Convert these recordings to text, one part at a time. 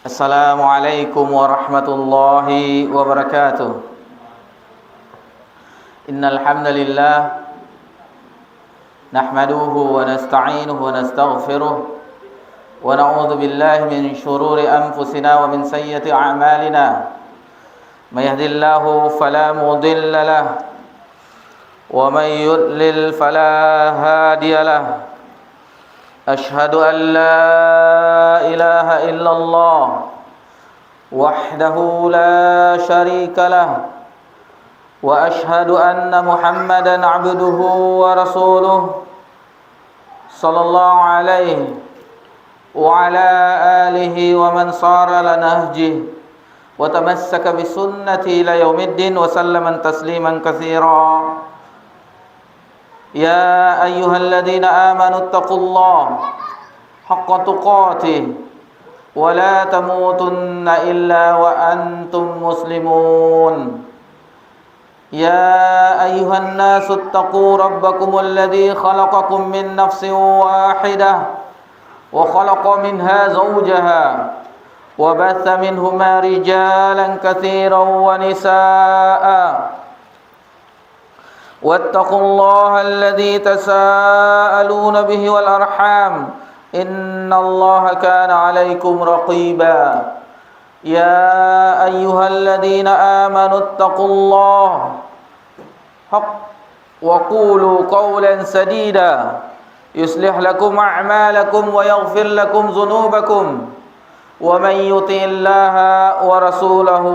Assalamualaikum warahmatullahi wabarakatuh. Innal hamdalillah nahmaduhu wa nasta'inuhu wa nastaghfiruh wa na'udzu billahi min shururi anfusina wa min sayyiati a'malina. May yahdihillahu fala mudilla lahu wa may yudlil fala hadiya lahu. Ashhadu an la ilaha illallah wahdahu la syarika lah wa ashhadu anna Muhammadan abduhu wa rasuluh sallallahu alaihi wa ala alihi wa man sara ala nahjihi wa tamassaka bi sunnati ila yaumiddin wa sallama tasliman katsira. Ya ayyuhalladzina amanu taqullaha haqqa tuqatih wa la tamutunna illa wa antum muslimun. Ya ayyuhan nasu taqu rabbakumul ladzi khalaqakum min nafsin wahidah wa khalaqa minha zawjaha wa batha minhuma rijalan katsiran wa nisaa'a. واتقوا الله الذي تساءلون به والأرحام إن الله كان عليكم رقيبا. يا أيها الذين آمنوا اتقوا الله وقولوا قولا سديدا يصلح لكم أعمالكم ويغفر لكم ذنوبكم ومن يطع الله ورسوله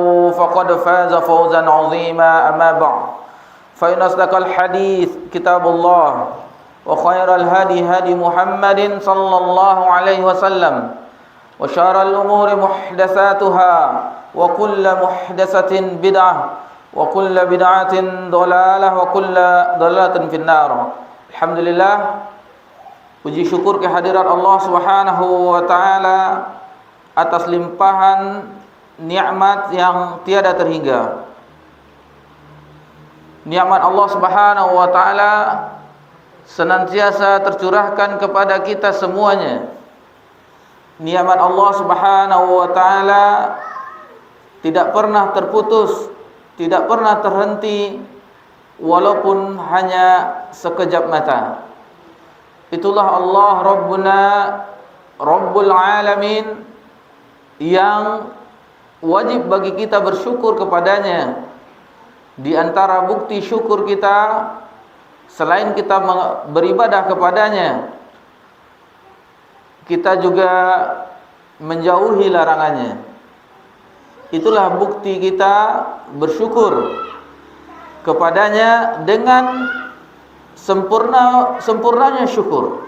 فقد فاز فوزا عظيما. أما بعد فإن أصدق الحديث كتاب الله وخير الهدي هدي محمد صلى الله عليه وسلم وشر الأمور محدثاتها وكل محدثة بدعة وكل بدعة ضلالة وكل ضلالة في النار. Alhamdulillah, puji syukur kehadirat Allah Subhanahu wa taala atas limpahan nikmat yang tiada terhingga. Nikmat Allah Subhanahu wa taala senantiasa tercurahkan kepada kita semuanya. Nikmat Allah Subhanahu wa taala tidak pernah terputus, tidak pernah terhenti walaupun hanya sekejap mata. Itulah Allah Rabbuna Rabbul Alamin yang wajib bagi kita bersyukur kepadanya. Di antara bukti syukur kita, selain kita beribadah kepadanya, kita juga menjauhi larangannya. Itulah bukti kita bersyukur kepadanya dengan sempurnanya syukur.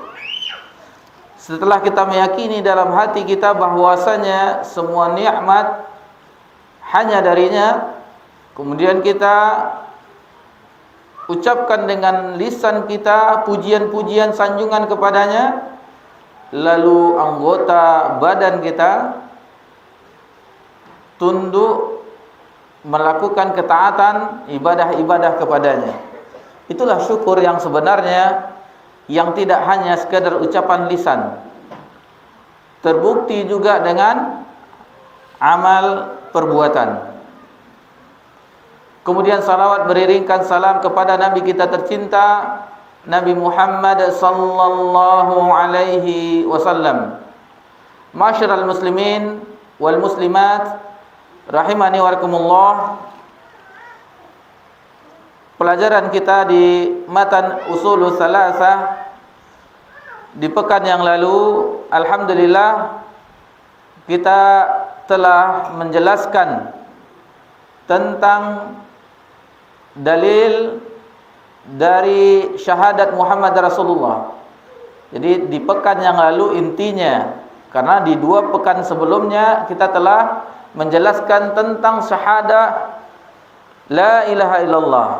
Setelah kita meyakini dalam hati kita bahwasanya semua nikmat hanya darinya, kemudian kita ucapkan dengan lisan kita pujian-pujian sanjungan kepadanya, lalu anggota badan kita tunduk melakukan ketaatan ibadah-ibadah kepadanya. Itulah syukur yang sebenarnya, yang tidak hanya sekadar ucapan lisan, terbukti juga dengan amal perbuatan. Kemudian salawat beriringkan salam kepada Nabi kita tercinta, Nabi Muhammad sallallahu alaihi wasallam. Ma'asyiral muslimin wal muslimat rahimani wa rahimakumullah. Pelajaran kita di matan usulul salasah di pekan yang lalu, alhamdulillah kita telah menjelaskan tentang dalil dari syahadat Muhammad Rasulullah. Jadi di pekan yang lalu intinya, karena di 2 pekan sebelumnya kita telah menjelaskan tentang syahadat la ilaha illallah.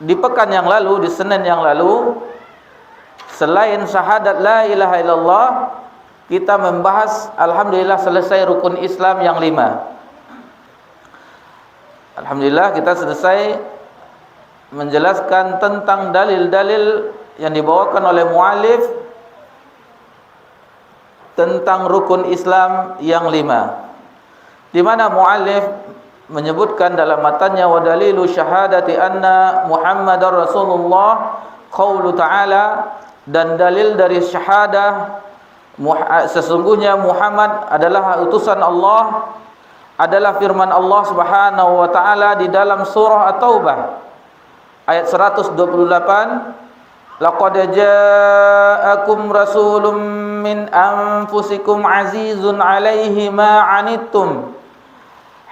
Di pekan yang lalu, di Senin yang lalu, selain syahadat la ilaha illallah, kita membahas alhamdulillah selesai rukun Islam yang 5. Alhamdulillah kita selesai menjelaskan tentang dalil-dalil yang dibawakan oleh muallif tentang rukun Islam yang 5, di mana muallif menyebutkan dalam matanya, wa dalilu syahadati anna Muhammadar Rasulullah qaulu ta'ala, dan dalil dari syahadah sesungguhnya Muhammad adalah utusan Allah adalah firman Allah Subhanahu wa taala di dalam surah At-Taubah ayat 128, laqad ja'akum rasulun min anfusikum azizun 'alaihi ma 'anittum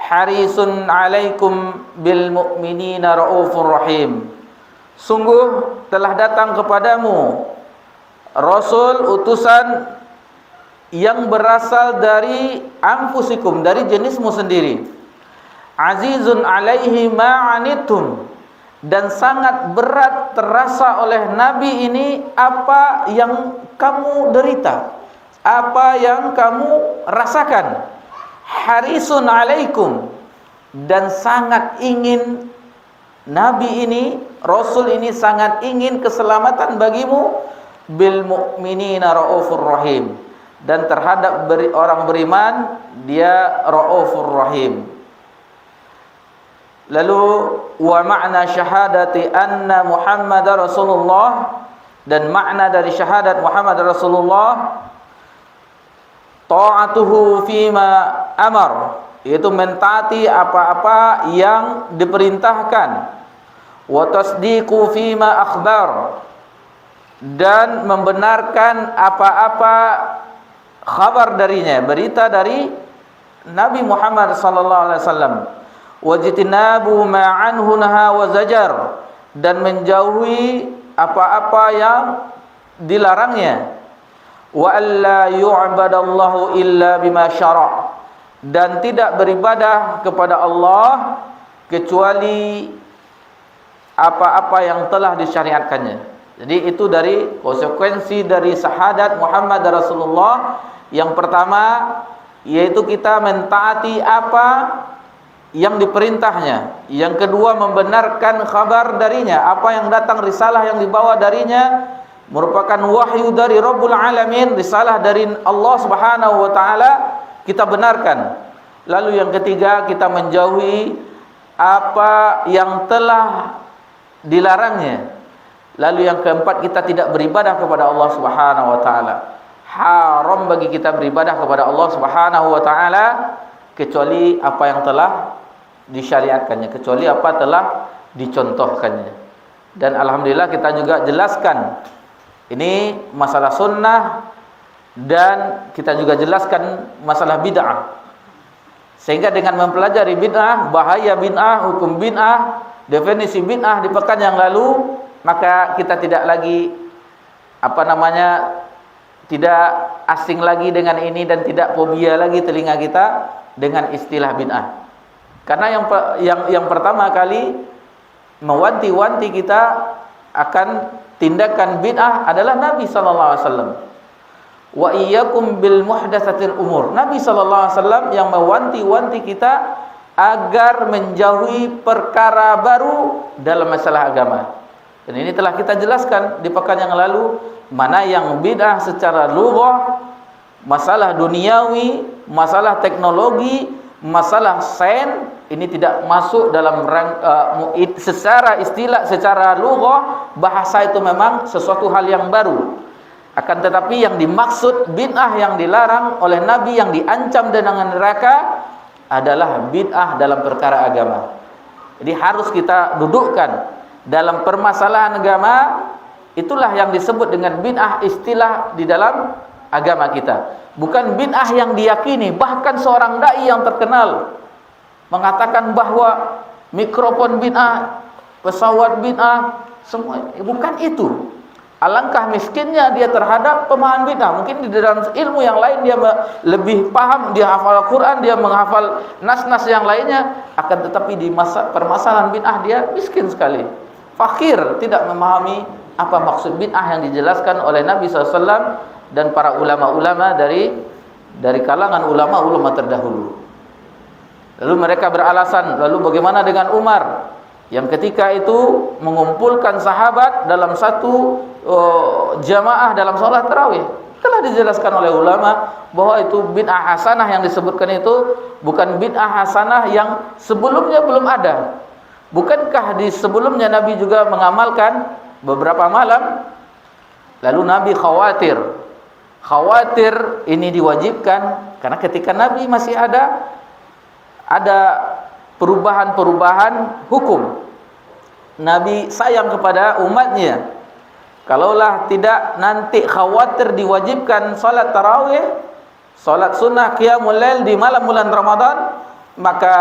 harisun 'alaikum bil mu'minina raufur rahim. Sungguh telah datang kepadamu rasul utusan yang berasal dari anfusikum, dari jenismu sendiri, azizun 'alaihi ma 'anittum, dan sangat berat terasa oleh Nabi ini apa yang kamu derita, apa yang kamu rasakan. Harisun 'alaikum, dan sangat ingin Nabi ini, Rasul ini sangat ingin keselamatan bagimu. Bil mu'minina raufur rahim, dan terhadap orang beriman dia raufur rahim. Lalu wa ma'na syahadati anna Muhammadar Rasulullah, dan makna dari syahadat Muhammad Rasulullah ta'atuhu fima amar, yaitu mentaati apa-apa yang diperintahkan, wa tasdiqu fima akhbar, dan membenarkan apa-apa khabar darinya, berita dari Nabi Muhammad sallallahu alaihi wasallam, wajtinabu ma anhu naha wa zajar, dan menjauhi apa-apa yang dilarangnya, wa alla yu'badallahu illa bima syara', dan tidak beribadah kepada Allah kecuali apa-apa yang telah disyariatkannya. Jadi itu dari konsekuensi dari syahadat Muhammad Rasulullah. Yang pertama yaitu kita mentaati apa yang diperintahnya. Yang kedua membenarkan kabar darinya, apa yang datang, risalah yang dibawa darinya merupakan wahyu dari Rabbul Alamin, risalah dari Allah Subhanahu wa taala, kita benarkan. Lalu yang ketiga kita menjauhi apa yang telah dilarangnya. Lalu yang keempat kita tidak beribadah kepada Allah Subhanahu wa taala. Haram bagi kita beribadah kepada Allah Subhanahu wa taala kecuali apa yang telah disyariatkannya, kecuali apa telah dicontohkannya. Dan alhamdulillah kita juga jelaskan ini masalah sunnah, dan kita juga jelaskan masalah bid'ah. Sehingga dengan mempelajari bid'ah, bahaya bid'ah, hukum bid'ah, definisi bid'ah di pekan yang lalu, maka kita tidak lagi tidak asing lagi dengan ini, dan tidak fobia lagi telinga kita dengan istilah bid'ah. Karena yang pertama kali mewanti-wanti kita akan tindakan bid'ah adalah Nabi sallallahu alaihi wasallam. Wa iyyakum bil muhdatsatil umur. Nabi sallallahu alaihi wasallam yang mewanti-wanti kita agar menjauhi perkara baru dalam masalah agama. Dan ini telah kita jelaskan di pekan yang lalu, mana yang bid'ah secara lughah, masalah duniawi, masalah teknologi, masalah sains, ini tidak masuk dalam secara istilah, secara lughah, bahasa itu memang sesuatu hal yang baru. Akan tetapi yang dimaksud bid'ah yang dilarang oleh Nabi, yang diancam dengan neraka, adalah bid'ah dalam perkara agama. Jadi harus kita dudukkan dalam permasalahan agama, itulah yang disebut dengan bid'ah istilah di dalam agama kita. Bukan bid'ah yang diyakini. Bahkan seorang dai yang terkenal mengatakan bahwa mikrofon bid'ah, pesawat bid'ah, semua. Bukan itu. Alangkah miskinnya dia terhadap pemahaman bid'ah. Mungkin di dalam ilmu yang lain dia lebih paham, dia hafal Quran, dia menghafal nas-nas yang lainnya, akan tetapi di permasalahan bid'ah dia miskin sekali, fakir, tidak memahami apa maksud bid'ah yang dijelaskan oleh Nabi SAW dan para ulama-ulama dari kalangan ulama-ulama terdahulu. Lalu mereka beralasan, lalu bagaimana dengan Umar yang ketika itu mengumpulkan sahabat dalam satu jamaah dalam sholat tarawih? Telah dijelaskan oleh ulama bahwa itu bid'ah hasanah yang disebutkan itu bukan bid'ah hasanah yang sebelumnya belum ada. Bukankah di sebelumnya Nabi juga mengamalkan beberapa malam? Lalu Nabi khawatir ini diwajibkan karena ketika Nabi masih ada perubahan-perubahan hukum. Nabi sayang kepada umatnya. Kalaulah tidak, nanti khawatir diwajibkan salat tarawih, salat sunnah qiyamul lail di malam bulan Ramadan, maka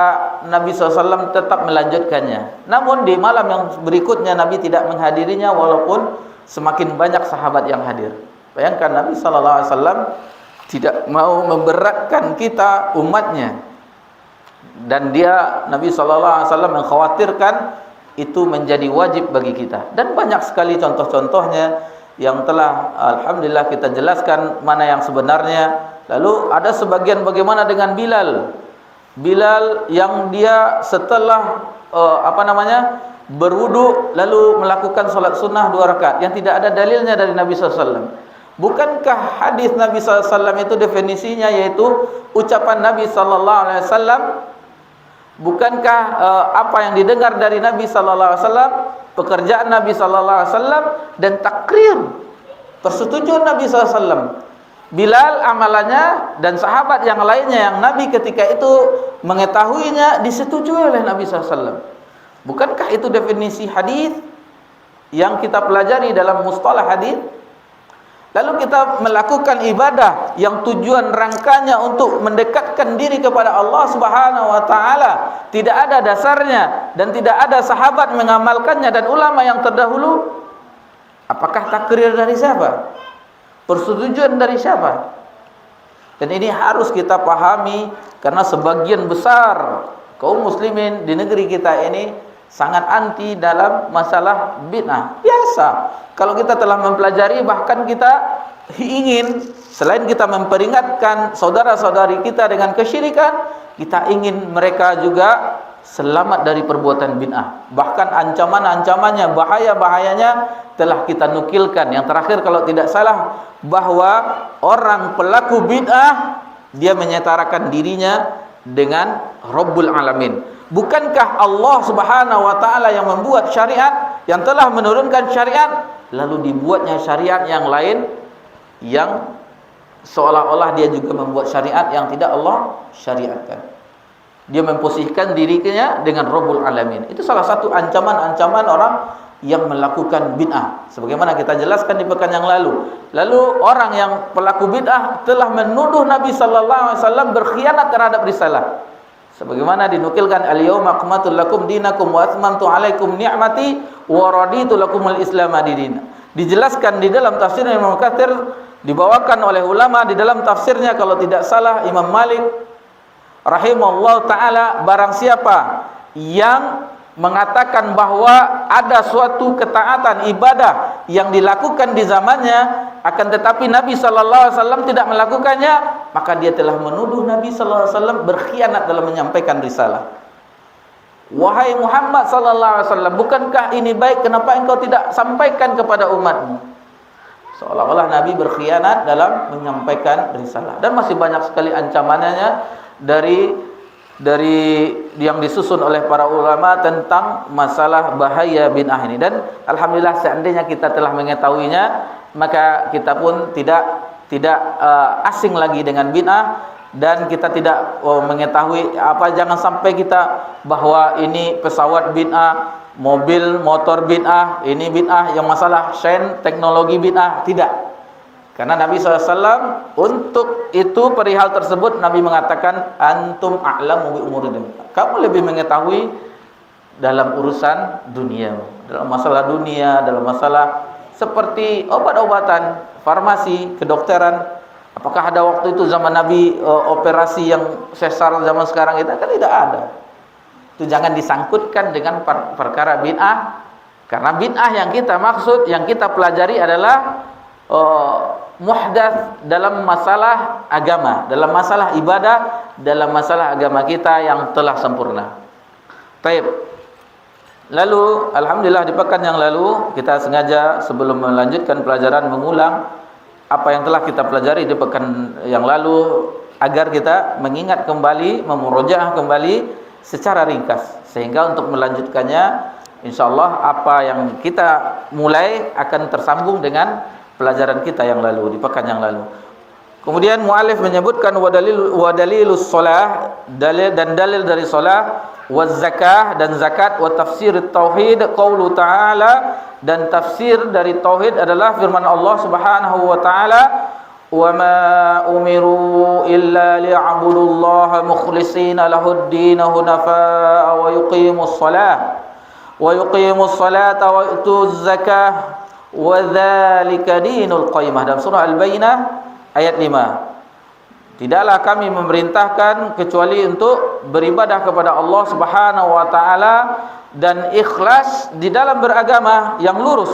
Nabi SAW tetap melanjutkannya. Namun di malam yang berikutnya Nabi tidak menghadirinya, walaupun semakin banyak sahabat yang hadir. Bayangkan Nabi SAW tidak mau memberatkan kita umatnya, dan Nabi SAW mengkhawatirkan itu menjadi wajib bagi kita. Dan banyak sekali contoh-contohnya yang telah alhamdulillah kita jelaskan mana yang sebenarnya. Lalu ada sebagian bagaimana dengan Bilal yang dia setelah berwudu lalu melakukan salat sunnah 2 rakaat yang tidak ada dalilnya dari Nabi SAW. Bukankah hadis Nabi SAW itu definisinya yaitu ucapan Nabi SAW? Bukankah apa yang didengar dari Nabi SAW, pekerjaan Nabi SAW, dan takrir persetujuan Nabi SAW? Bilal amalannya dan sahabat yang lainnya yang Nabi ketika itu mengetahuinya disetujui oleh Nabi SAW. Bukankah itu definisi hadis yang kita pelajari dalam mustalah hadis? Lalu kita melakukan ibadah yang tujuan rangkanya untuk mendekatkan diri kepada Allah Subhanahu wa taala, tidak ada dasarnya dan tidak ada sahabat mengamalkannya dan ulama yang terdahulu. Apakah takrir dari siapa? Persetujuan dari siapa? Dan ini harus kita pahami, karena sebagian besar kaum muslimin di negeri kita ini sangat anti dalam masalah bid'ah. Biasa, kalau kita telah mempelajari, bahkan kita ingin, selain kita memperingatkan saudara-saudari kita dengan kesyirikan, kita ingin mereka juga selamat dari perbuatan bid'ah. Bahkan ancaman-ancamannya, bahaya-bahayanya telah kita nukilkan. Yang terakhir kalau tidak salah, bahwa orang pelaku bid'ah dia menyetarakan dirinya dengan Rabbul Alamin. Bukankah Allah Subhanahu wa taala yang membuat syariat, yang telah menurunkan syariat, lalu dibuatnya syariat yang lain yang seolah-olah dia juga membuat syariat yang tidak Allah syariatkan. Dia memposisikan dirinya dengan Rabbul Alamin. Itu salah satu ancaman-ancaman orang yang melakukan bid'ah, sebagaimana kita jelaskan di pekan yang lalu. Lalu orang yang pelaku bid'ah telah menuduh Nabi sallallahu alaihi wasallam berkhianat terhadap risalah. Sebagaimana dinukilkan, al-yauma akmaltu lakum dinakum wa atmamtu alaikum ni'mati wa raditu lakumul Islam madina. Dijelaskan di dalam tafsir Imam Katsir, dibawakan oleh ulama di dalam tafsirnya, kalau tidak salah Imam Malik rahimahullah taala, barang siapa yang mengatakan bahwa ada suatu ketaatan ibadah yang dilakukan di zamannya, akan tetapi Nabi sallallahu alaihi wasallam tidak melakukannya, maka dia telah menuduh Nabi sallallahu alaihi wasallam berkhianat dalam menyampaikan risalah. Wahai Muhammad sallallahu alaihi wasallam, bukankah ini baik, kenapa engkau tidak sampaikan kepada umatmu? Seolah-olah Nabi berkhianat dalam menyampaikan risalah. Dan masih banyak sekali ancamannya dari yang disusun oleh para ulama tentang masalah bahaya bid'ah ini. Dan alhamdulillah, seandainya kita telah mengetahuinya, maka kita pun tidak asing lagi dengan bid'ah, dan kita tidak mengetahui jangan sampai kita bahwa ini pesawat bid'ah, mobil motor bid'ah, ini bid'ah, yang masalah sains teknologi bid'ah, tidak. Karena Nabi SAW untuk itu, perihal tersebut Nabi mengatakan, antum a'lamu bi umuri dunya. Kamu lebih mengetahui dalam urusan dunia, dalam masalah dunia, dalam masalah seperti obat-obatan, farmasi, kedokteran. Apakah ada waktu itu zaman Nabi operasi yang sesar zaman sekarang itu? Kan tidak ada. Itu jangan disangkutkan dengan perkara bid'ah, karena bid'ah yang kita maksud, yang kita pelajari adalah muhdats dalam masalah agama, dalam masalah ibadah, dalam masalah agama kita yang telah sempurna. Baik. Lalu alhamdulillah di pekan yang lalu kita sengaja sebelum melanjutkan pelajaran mengulang apa yang telah kita pelajari di pekan yang lalu agar kita mengingat kembali, memurojaah kembali secara ringkas, sehingga untuk melanjutkannya insyaallah apa yang kita mulai akan tersambung dengan pelajaran kita yang lalu di pekan yang lalu. Kemudian muallif menyebutkan wadalilus shalah, dalil dari salah, waz zakah dan zakat, wa tafsir tauhid qaulu ta'ala, dan tafsir dari tauhid adalah firman Allah Subhanahu wa taala, wa ma umiru illa liya'budullaha mukhlishina lahud-din hunafa wa yuqimus salata wa yutuz zakah wa dzalika dinul qayyimah, dalam surah Al-Bayyinah ayat 5. Tidaklah kami memerintahkan kecuali untuk beribadah kepada Allah Subhanahu wa taala dan ikhlas di dalam beragama yang lurus,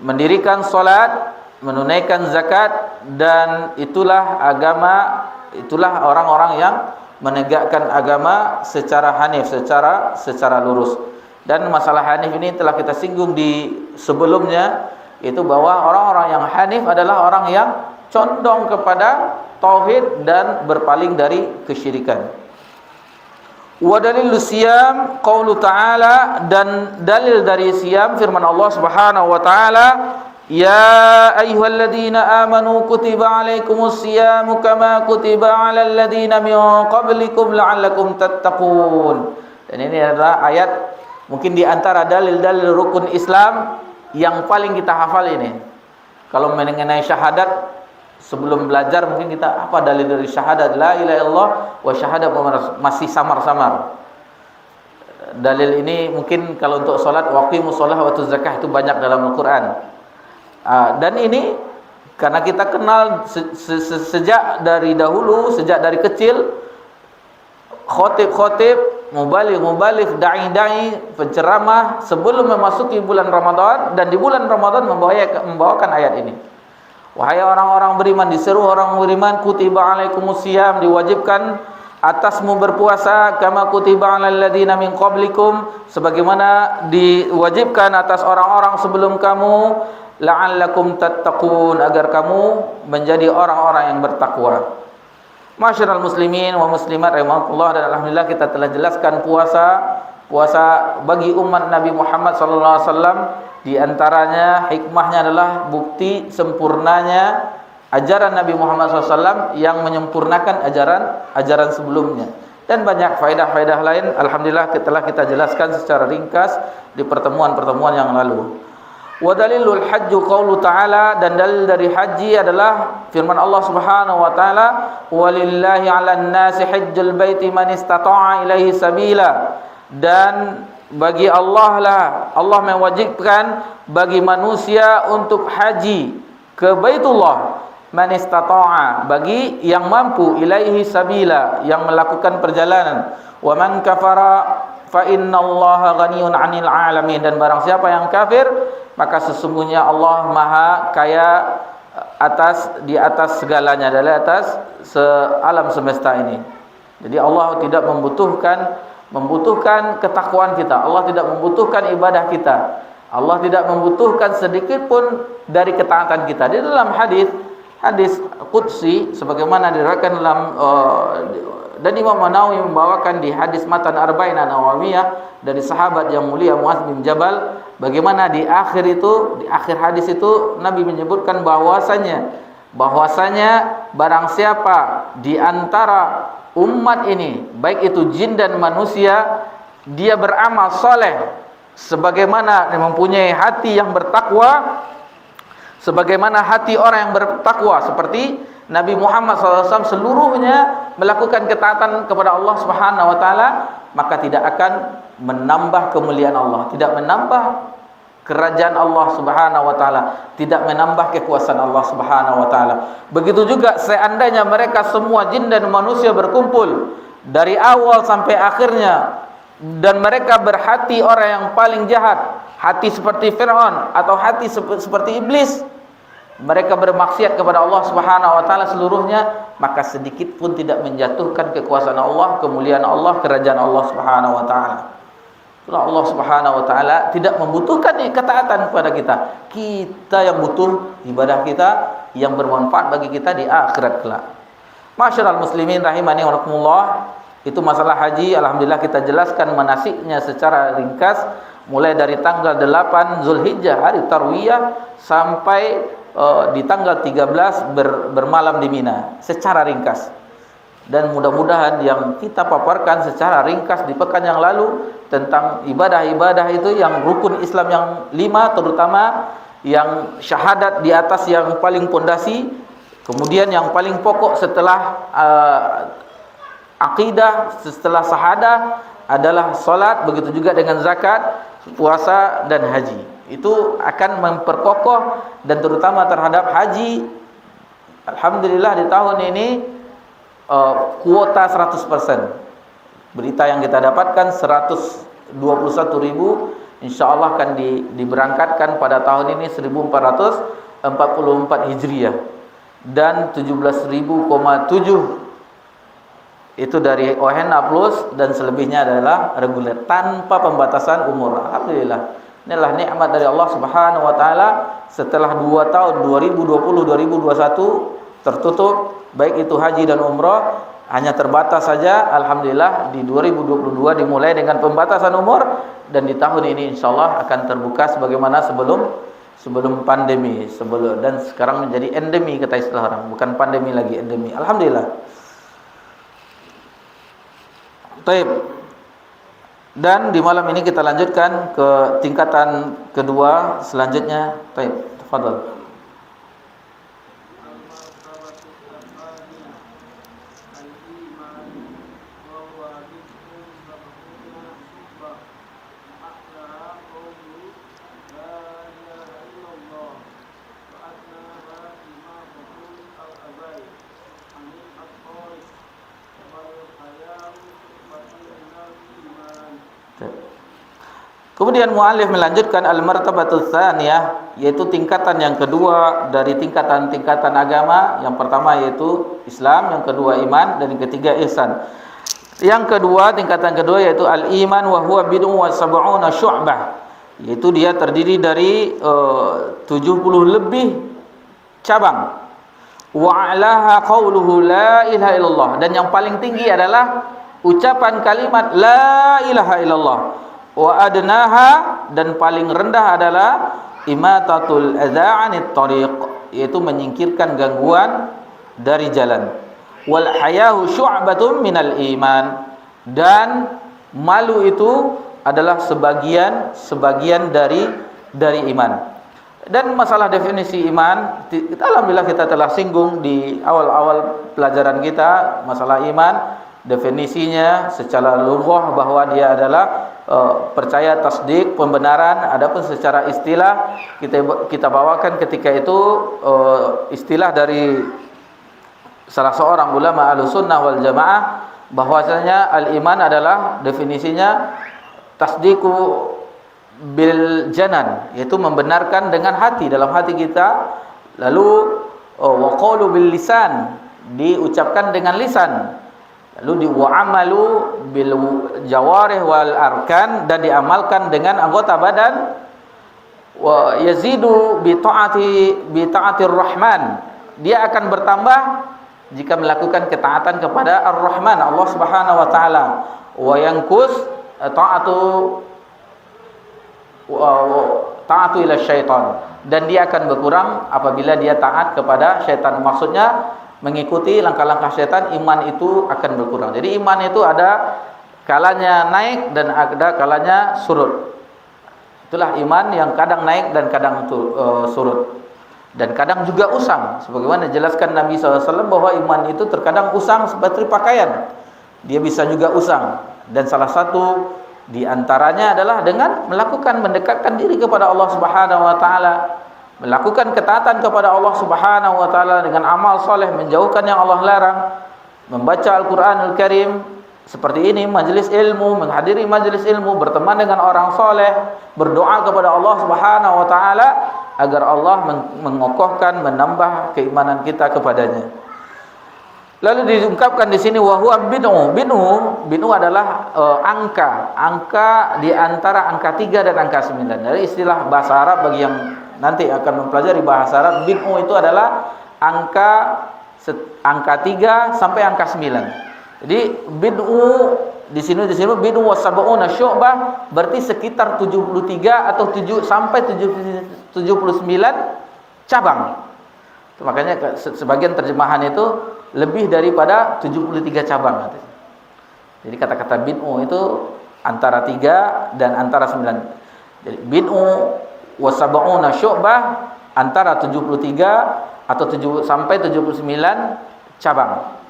mendirikan salat, menunaikan zakat, dan itulah agama, itulah orang-orang yang menegakkan agama secara hanif, secara lurus. Dan masalah hanif ini telah kita singgung di sebelumnya, itu bahwa orang-orang yang hanif adalah orang yang condong kepada tauhid dan berpaling dari kesyirikan. Wa dalilus siyam qaulu ta'ala, dan dalil dari siyam firman Allah Subhanahu wa taala, ya ayyuhalladzina amanu kutiba alaikumus siyamu kama kutiba alal ladzina min qablikum la'allakum tattaqun. Dan ini adalah ayat mungkin di antara dalil-dalil rukun Islam yang paling kita hafal ini. Kalau mengenai syahadat, sebelum belajar mungkin kita apa dalil dari syahadat, la ilaha illallah wa syahadat, masih samar-samar. Dalil ini mungkin kalau untuk salat, waqimus shalah wa atuz zakah, itu banyak dalam Al-Qur'an. Dan ini karena kita kenal sejak dari dahulu, sejak dari kecil, khotib-khotib, mubaligh, da'i, penceramah sebelum memasuki bulan Ramadan dan di bulan Ramadan membawakan ayat ini. Wahai orang-orang beriman, diseru orang beriman, kutiba alaikumus siyam, diwajibkan atasmu berpuasa, kama kutiba alal ladzina min qablikum, sebagaimana diwajibkan atas orang-orang sebelum kamu, la'allakum tattaqun, agar kamu menjadi orang-orang yang bertakwa. Masyarul muslimin wa muslimat rahimakumullah, dan alhamdulillah kita telah jelaskan puasa bagi umat Nabi Muhammad sallallahu alaihi wasallam, di antaranya hikmahnya adalah bukti sempurnanya ajaran Nabi Muhammad SAW yang menyempurnakan ajaran sebelumnya, dan banyak faedah-faedah lain alhamdulillah telah kita jelaskan secara ringkas di pertemuan-pertemuan yang lalu. Wa dalilul hajju qaulu ta'ala, dan dalil dari haji adalah firman Allah Subhanahu wa taala, walillahi 'alan nasi hajjul baiti man istata'a ilaihi sabila, dan bagi Allah lah, Allah mewajibkan bagi manusia untuk haji ke Baitullah, man istata'a, bagi yang mampu, ilaihi sabila, yang melakukan perjalanan, wa man kafara fa innallaha ghaniyun 'anil 'alamin, dan barang siapa yang kafir maka sesungguhnya Allah Maha Kaya di atas segalanya, dari atas alam semesta ini. Jadi Allah tidak membutuhkan ketakwaan kita. Allah tidak membutuhkan ibadah kita. Allah tidak membutuhkan sedikit pun dari ketaatan kita. Di dalam hadis qudsi sebagaimana diriwayatkan dalam dan Imam Nawawi membawakan di hadis Matan Arba'in An-Nawawiyah dari sahabat yang mulia Muadz bin Jabal, bagaimana di akhir hadis itu Nabi menyebutkan bahwasanya barang siapa di antara umat ini, baik itu jin dan manusia, dia beramal soleh sebagaimana mempunyai hati yang bertakwa, sebagaimana hati orang yang bertakwa seperti Nabi Muhammad SAW seluruhnya melakukan ketaatan kepada Allah Subhanahu wa taala, maka tidak akan menambah kemuliaan Allah, tidak menambah kerajaan Allah Subhanahu wa taala, tidak menambah kekuasaan Allah Subhanahu wa taala. Begitu juga seandainya mereka semua jin dan manusia berkumpul dari awal sampai akhirnya, dan mereka berhati orang yang paling jahat, hati seperti Fir'aun atau hati seperti iblis, mereka bermaksiat kepada Allah Subhanahu wa taala seluruhnya, maka sedikit pun tidak menjatuhkan kekuasaan Allah, kemuliaan Allah, kerajaan Allah Subhanahu wa taala. Kalau Allah Subhanahu wa taala tidak membutuhkan ketaatan kepada kita. Kita yang butuh ibadah kita yang bermanfaat bagi kita di akhirat kelak. Masyiral muslimin rahimani wa rahimakumullah, itu masalah haji. Alhamdulillah kita jelaskan manasiknya secara ringkas, mulai dari tanggal 8 Zulhijjah hari Tarwiyah sampai di tanggal 13 bermalam di Mina secara ringkas. Dan mudah-mudahan yang kita paparkan secara ringkas di pekan yang lalu tentang ibadah-ibadah itu yang rukun Islam yang 5, terutama yang syahadat di atas yang paling pondasi, kemudian yang paling pokok setelah akidah, setelah syahadah adalah salat, begitu juga dengan zakat, puasa dan haji. Itu akan memperkokoh, dan terutama terhadap haji, alhamdulillah di tahun ini kuota 100%. Berita yang kita dapatkan 121.000 insyaallah akan diberangkatkan pada tahun ini 1444 Hijriah, dan 17.000,7 itu dari OHNA plus, dan selebihnya adalah reguler tanpa pembatasan umur. Alhamdulillah, inilah nikmat dari Allah Subhanahu wa taala. Setelah 2 tahun 2020-2021 tertutup, baik itu haji dan umrah, hanya terbatas saja. Alhamdulillah di 2022 dimulai dengan pembatasan umur, dan di tahun ini insyaallah akan terbuka sebagaimana sebelum pandemi, dan sekarang menjadi endemi, kata istilah orang, bukan pandemi lagi, endemi. Alhamdulillah. Baik. Dan di malam ini kita lanjutkan ke tingkatan kedua selanjutnya. Baik, tafadhal. Kemudian muallif melanjutkan al-martabatus tsaniyah, yaitu tingkatan yang kedua dari tingkatan-tingkatan agama. Yang pertama yaitu Islam, yang kedua iman, dan yang ketiga ihsan. Yang kedua, tingkatan kedua yaitu al-iman wa huwa bid'un wa sab'una syu'bah, yaitu dia terdiri dari 70 lebih cabang. Wa 'alaha qauluhu la ilaha illallah, dan yang paling tinggi adalah ucapan kalimat la ilaha illallah. Wa adnaha, dan paling rendah adalah imatatul adza 'anit tariq, yaitu menyingkirkan gangguan dari jalan. Wal hayahu syu'batun minal iman, dan malu itu adalah sebagian dari iman. Dan masalah definisi iman, alhamdulillah kita telah singgung di awal-awal pelajaran kita masalah iman. Definisinya secara lughah bahwa dia adalah percaya, tasdik, pembenaran. Adapun secara istilah kita bawakan ketika itu istilah dari salah seorang ulama Ahlussunnah wal Jamaah, bahwasanya al-iman adalah definisinya tasdiku bil janan, yaitu membenarkan dengan hati, dalam hati kita. Lalu wa qaulu bil lisan, diucapkan dengan lisan. Lalu wa'amalu bil jawarih wal arkan, dan diamalkan dengan anggota badan. Wa yazidu bi ta'atir rahman, dia akan bertambah jika melakukan ketaatan kepada Ar-Rahman, Allah Subhanahu wa taala. Wa yanqus ta'atu ila syaitan, dan dia akan berkurang apabila dia taat kepada syaitan. Maksudnya mengikuti langkah-langkah syaitan, iman itu akan berkurang. Jadi iman itu ada kalanya naik dan ada kalanya surut. Itulah iman yang kadang naik dan kadang surut, dan kadang juga usang. Sebagaimana dijelaskan Nabi SAW bahwa iman itu terkadang usang seperti pakaian, dia bisa juga usang. Dan salah satu di antaranya adalah dengan mendekatkan diri kepada Allah Subhanahu wa taala, melakukan ketaatan kepada Allah Subhanahu wa taala dengan amal soleh, menjauhkan yang Allah larang, membaca Al-Qur'anul Karim seperti ini, majelis ilmu, menghadiri majelis ilmu, berteman dengan orang soleh, berdoa kepada Allah Subhanahu wa taala agar Allah mengokohkan, menambah keimanan kita kepadanya. Lalu diungkapkan di sini wa huwa bid'u adalah angka di antara angka 3 dan angka 9. Dari istilah bahasa Arab bagi yang nanti akan mempelajari bahasa Arab, bid'u itu adalah angka 3 sampai angka 9. Jadi bid'u di sini bid'u wa sab'una syu'bah berarti sekitar 73 atau 7 sampai 79 cabang. Makanya sebagian terjemahan itu lebih daripada 73 cabang. Jadi kata-kata bid'u itu antara 3 dan antara 9. Jadi bid'u wa sab'una syu'bah antara 73 atau 7 sampai 79 cabang.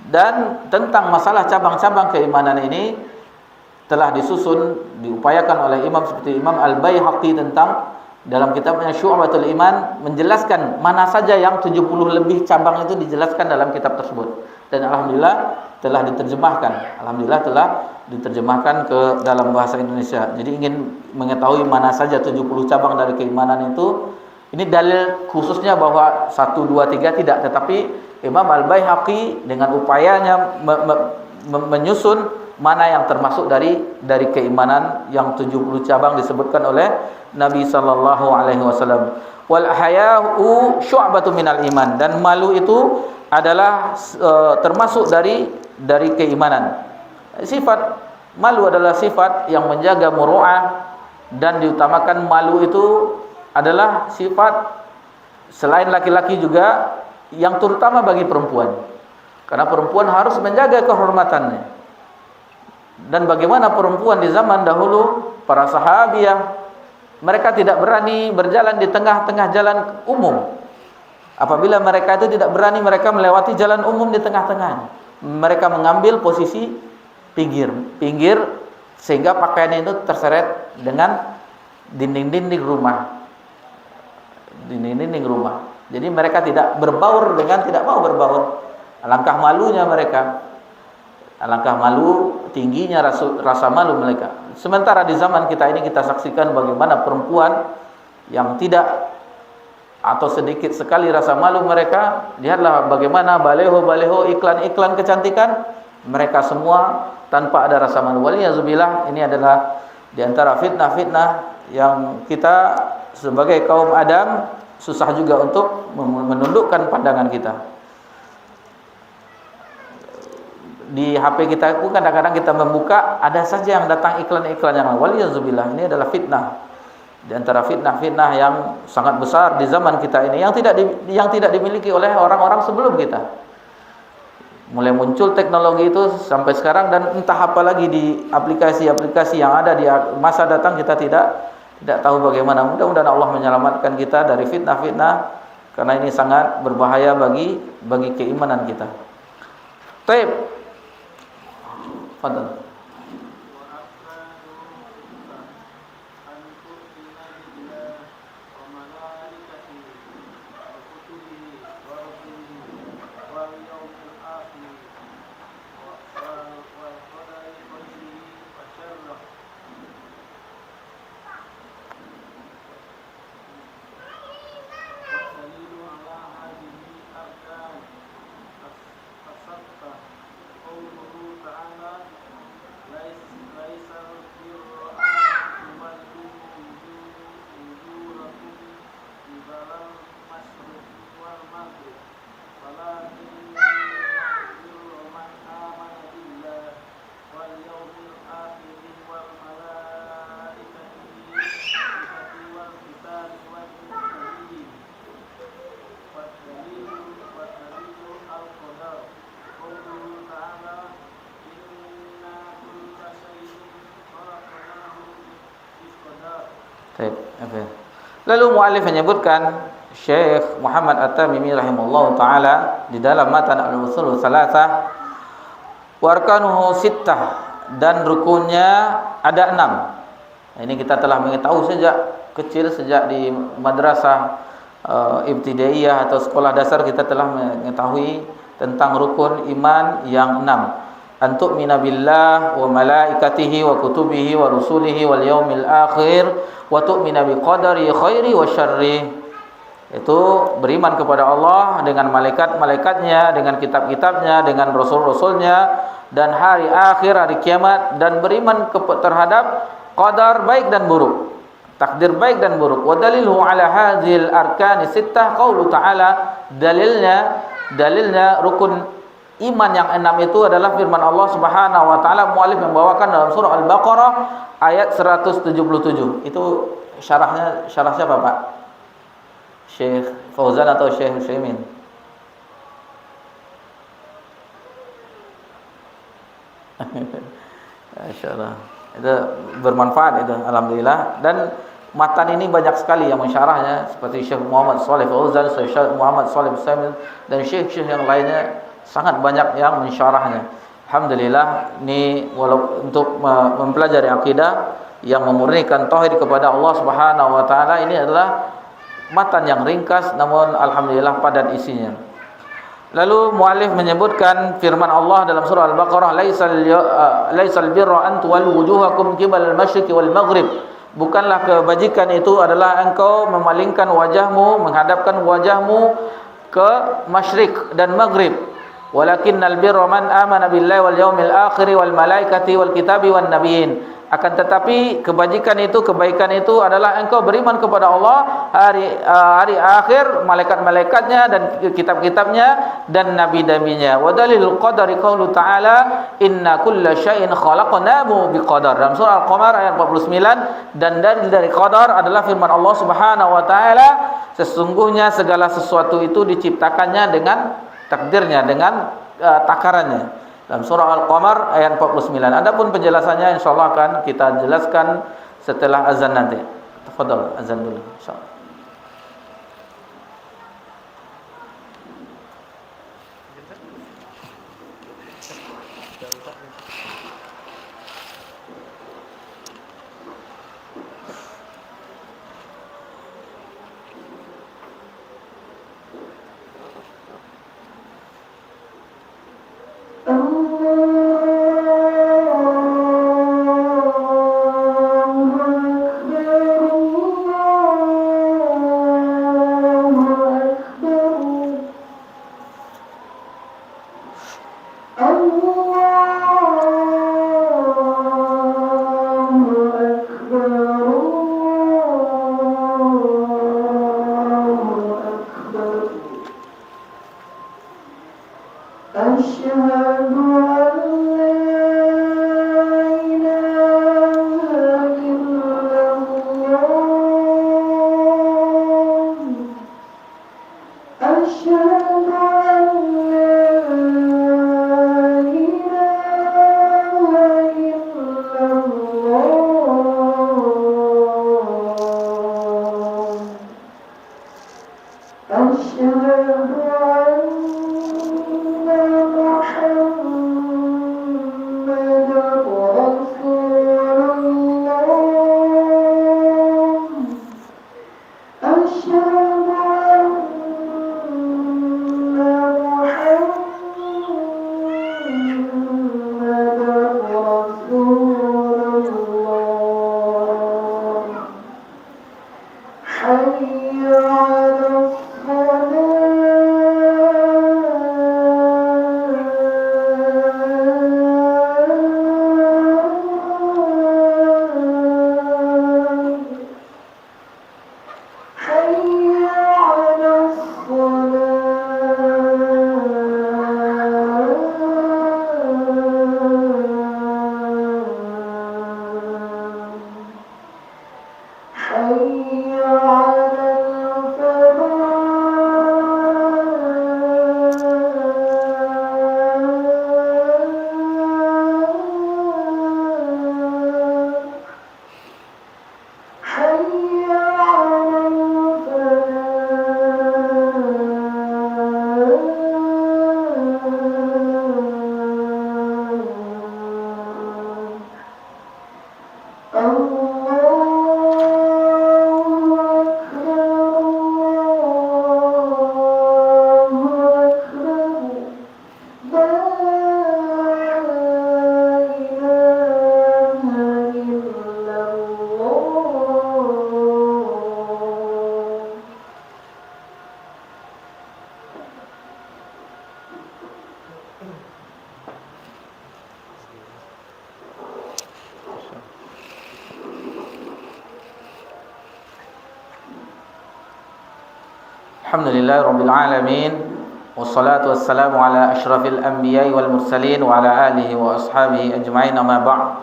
Dan tentang masalah cabang-cabang keimanan ini telah diupayakan oleh imam seperti Imam Al-Baihaqi tentang dalam kitabnya Syu'batul Iman menjelaskan mana saja yang 70 lebih cabang itu dijelaskan dalam kitab tersebut. Dan alhamdulillah telah diterjemahkan ke dalam bahasa Indonesia. Jadi ingin mengetahui mana saja 70 cabang dari keimanan itu, ini dalil khususnya bahwa 1 2 3 tidak, tetapi Imam Al-Baihaqi dengan upayanya menyusun mana yang termasuk dari keimanan yang 70 cabang disebutkan oleh Nabi sallallahu alaihi wasallam. Wal haya'u syu'batun minal iman, dan malu itu adalah termasuk dari keimanan. Sifat malu adalah sifat yang menjaga muru'ah, dan diutamakan malu itu adalah sifat selain laki-laki juga yang terutama bagi perempuan. Karena perempuan harus menjaga kehormatannya. Dan bagaimana perempuan di zaman dahulu, para sahabiah, mereka tidak berani berjalan di tengah-tengah jalan umum. Apabila mereka itu tidak berani, mereka melewati jalan umum di tengah-tengah. Mereka mengambil posisi pinggir sehingga pakaiannya itu terseret dengan dinding-dinding rumah. Jadi mereka tidak mau berbaur. Alangkah malunya mereka. Alangkah malu tingginya rasa malu mereka. Sementara di zaman kita ini kita saksikan bagaimana perempuan yang tidak atau sedikit sekali rasa malu mereka. Lihatlah bagaimana baleho iklan-iklan kecantikan, mereka semua tanpa ada rasa malu. Waliyazubillah, ini adalah di antara fitnah-fitnah yang kita sebagai kaum Adam susah juga untuk menundukkan pandangan kita. Di HP kita itu kadang-kadang kita membuka, ada saja yang datang iklan-iklan yang waliyazubillah. Ini adalah fitnah. Di antara fitnah-fitnah yang sangat besar di zaman kita ini yang tidak dimiliki oleh orang-orang sebelum kita. Mulai muncul teknologi itu sampai sekarang, dan entah apa lagi di aplikasi-aplikasi yang ada di masa datang kita tidak tahu bagaimana. Mudah-mudahan Allah menyelamatkan kita dari fitnah-fitnah, karena ini sangat berbahaya bagi keimanan kita. Baik. Fadal. Lalu muallif menyebutkan Syekh Muhammad At-Tamimi rahimahullah taala di dalam matan Al-Usul Tsalatsah, warkanuhu sittah, dan rukunnya ada 6. Ini kita telah mengetahui sejak kecil, sejak di madrasah ibtidaiyah atau sekolah dasar kita telah mengetahui tentang rukun iman yang 6. Antu'mina billah wa malaikatihi wa kutubihi wa rusulihi wal yaumil akhir wa tu'mina biqadari khairi wa syarri. Itu beriman kepada Allah dengan malaikat-malaikatnya, dengan kitab-kitabnya, dengan rasul-rasulnya, dan hari akhir, hari kiamat, dan beriman terhadap qadar baik dan buruk, takdir baik dan buruk. Wa dalilhu ala hadhil arkani sittah qaulu ta'ala, dalilnya rukun iman yang 6 itu adalah firman Allah Subhanahu wa taala. Muallif membawakan dalam surah Al-Baqarah ayat 177. Itu syarah siapa, Pak? Syekh Fauzan atau Syekh Muslimin? Masyaallah. Itu bermanfaat itu, alhamdulillah. Dan matan ini banyak sekali yang mensyarahnya, seperti Syekh Muhammad Shalih Fauzan, Syekh Muhammad Shalih Muslimin, dan syekh-syekh yang lainnya sangat banyak yang mensyarahnya. Alhamdulillah, ini walau untuk mempelajari akidah yang memurnikan tauhid kepada Allah Subhanahu wa taala, ini adalah matan yang ringkas namun alhamdulillah padat isinya. Lalu muallif menyebutkan firman Allah dalam surah Al-Baqarah, laisal birra an tuwallu wujuhakum qibala al-masyriq wal maghrib. Bukanlah kebajikan itu adalah engkau memalingkan wajahmu, menghadapkan wajahmu ke masyriq dan maghrib. Walakinnal birra man amana billahi wal yaumil akhir wal malaikati wal kitabi wan nabiyyin. Akan tetapi kebaikan itu adalah engkau beriman kepada Allah, hari akhir, malaikat-malaikatnya dan kitab-kitabnya dan nabi-nabinya. Wa dalilul qadari qaulu ta'ala inna kulla syai'in khalaqnahu biqadar. Dalam surah Al-Qamar ayat 49, dan dalil dari qadar adalah firman Allah Subhanahu wa taala, sesungguhnya segala sesuatu itu diciptakannya dengan takdirnya, dengan takarannya. Dalam surah Al-Qamar ayat 49. Adapun penjelasannya insyaallah akan kita jelaskan setelah azan nanti. Tafadhal, azan dulu insyaallah. Alhamdulillahirabbil alamin. Wassalatu wassalamu ala asyrafil anbiya'i wal mursalin wa ala alihi wa ashabihi ajma'in, amma ba'd.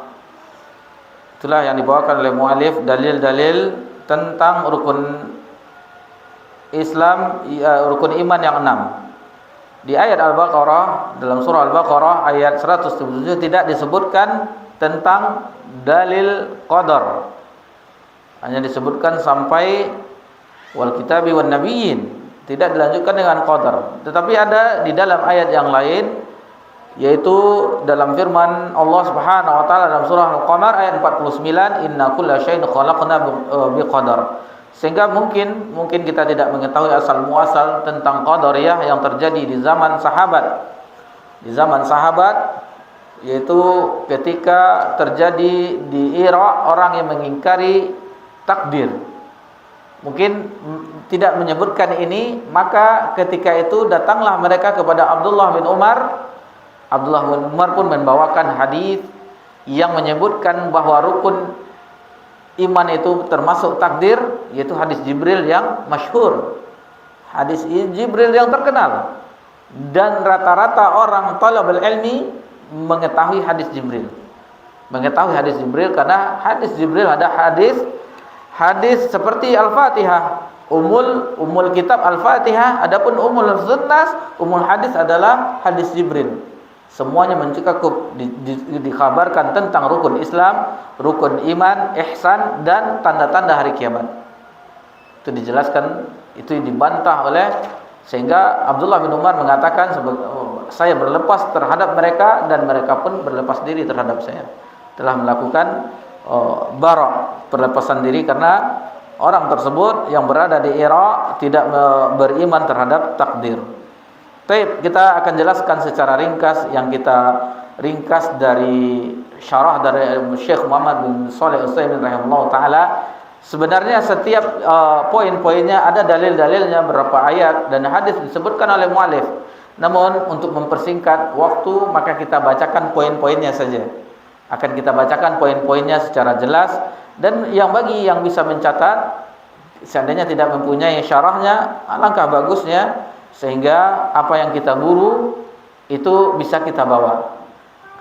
Itulah yang dibawakan oleh mu'alif, dalil-dalil tentang rukun Islam, rukun iman yang 6. Di ayat Al-Baqarah, dalam surah Al-Baqarah ayat 177 tidak disebutkan tentang dalil qadar. Hanya disebutkan sampai wal kitabi wan nabiyyin, tidak dilanjutkan dengan qadar. Tetapi ada di dalam ayat yang lain, yaitu dalam firman Allah Subhanahu wa taala dalam surah Al-Qamar ayat 49, inna kulla syai'in khalaqna biqadar. Sehingga mungkin kita tidak mengetahui asal muasal tentang qadariyah yang terjadi di zaman sahabat. Di zaman sahabat, yaitu ketika terjadi di Irak orang yang mengingkari takdir. Mungkin tidak menyebutkan ini, maka ketika itu datanglah mereka kepada Abdullah bin Umar. Abdullah bin Umar pun membawakan hadis yang menyebutkan bahwa rukun iman itu termasuk takdir, yaitu hadis Jibril yang masyhur. Hadis Jibril yang terkenal. Dan rata-rata orang talabul ilmi mengetahui hadis Jibril. Mengetahui hadis Jibril karena hadis Jibril ada hadis seperti Al-Fatihah. Umul kitab Al-Fatihah, adapun umul sunnas, umul hadis adalah hadis Jibril. Semuanya mencakup dikabarkan tentang rukun Islam, rukun iman, ihsan, dan tanda-tanda hari kiamat. Itu dijelaskan, itu dibantah oleh, sehingga Abdullah bin Umar mengatakan, saya berlepas terhadap mereka dan mereka pun berlepas diri terhadap saya. Telah melakukan bara, perlepasan diri, karena orang tersebut yang berada di Irak tidak beriman terhadap takdir. Baik, kita akan jelaskan secara ringkas yang kita ringkas dari syarah dari Syekh Muhammad bin Shalih Al-Utsaimin rahimahullah taala. Sebenarnya setiap poin-poinnya ada dalil-dalilnya, beberapa ayat dan hadis disebutkan oleh mu'alif. Namun untuk mempersingkat waktu, maka kita bacakan poin-poinnya saja. Akan kita bacakan poin-poinnya secara jelas, dan bagi yang bisa mencatat, seandainya tidak mempunyai syarahnya, alangkah bagusnya, sehingga apa yang kita guru itu bisa kita bawa.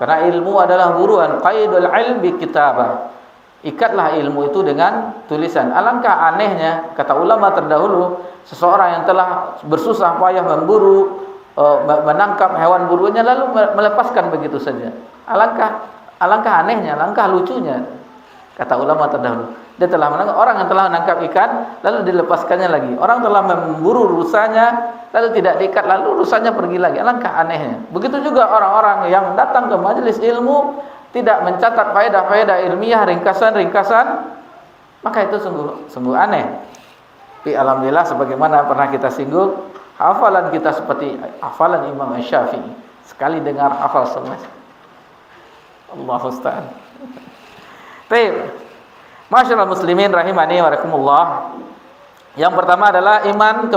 Karena ilmu adalah buruan, qaidul ilmi kitabah. Ikatlah ilmu itu dengan tulisan. Alangkah anehnya, kata ulama terdahulu, seseorang yang telah bersusah payah memburu, menangkap hewan buruannya lalu melepaskan begitu saja. Alangkah anehnya, alangkah lucunya, kata ulama terdahulu. Dia telah menangkap, orang yang telah menangkap ikan lalu dilepaskannya lagi. Orang telah memburu rusanya lalu tidak diikat, lalu rusanya pergi lagi. Alangkah anehnya. Begitu juga orang-orang yang datang ke majelis ilmu tidak mencatat faedah-faedah ilmiah, ringkasan-ringkasan, maka itu sungguh aneh. Tapi alhamdulillah, sebagaimana pernah kita singgung, hafalan kita seperti hafalan Imam Syafi'i. Sekali dengar hafal semua. Allahu Ustaz. Baik. Masyaallah muslimin rahimani wa rahimakumullah. Yang pertama adalah iman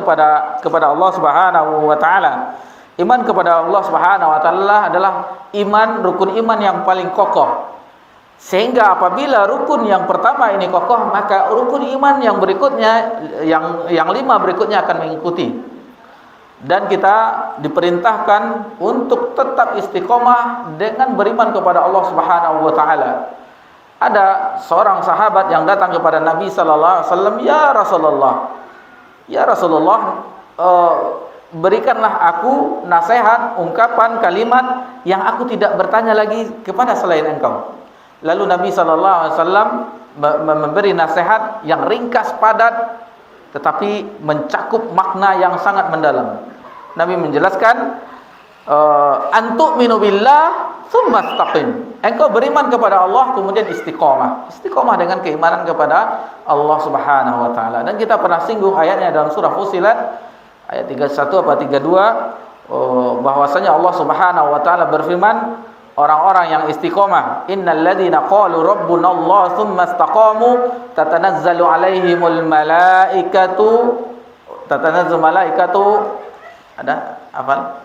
kepada Allah Subhanahu wa taala. Iman kepada Allah Subhanahu wa taala adalah rukun iman yang paling kokoh. Sehingga apabila rukun yang pertama ini kokoh, maka rukun iman yang berikutnya, yang 5 berikutnya akan mengikuti. Dan kita diperintahkan untuk tetap istiqomah dengan beriman kepada Allah Subhanahu wa taala. Ada seorang sahabat yang datang kepada Nabi sallallahu alaihi wasallam, "Ya Rasulullah, berikanlah aku nasihat, ungkapan, kalimat yang aku tidak bertanya lagi kepada selain Engkau." Lalu Nabi sallallahu alaihi wasallam memberi nasihat yang ringkas, padat, tetapi mencakup makna yang sangat mendalam. Nabi menjelaskan, "Antu'minu billah tsumma istaqim." Engkau beriman kepada Allah, kemudian istiqomah. Istiqomah dengan keimanan kepada Allah Subhanahu wa taala. Dan kita pernah singgung ayatnya dalam surah Fussilat ayat 31 atau 32, bahwasanya Allah Subhanahu wa taala berfirman, orang-orang yang istiqomah, innal ladzina qalu rabbunallah tsumma istaqamu tatanazzalu alaihimul malaikatu ada hafal?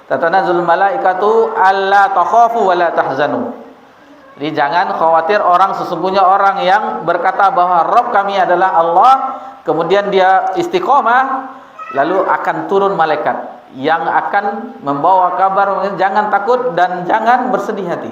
Tatanazzul malaikatu alla takhafu wa la tahzanu. Jadi jangan khawatir, sesungguhnya orang yang berkata bahwa Rabb kami adalah Allah, kemudian dia istiqomah, lalu akan turun malaikat yang akan membawa kabar, jangan takut dan jangan bersedih hati.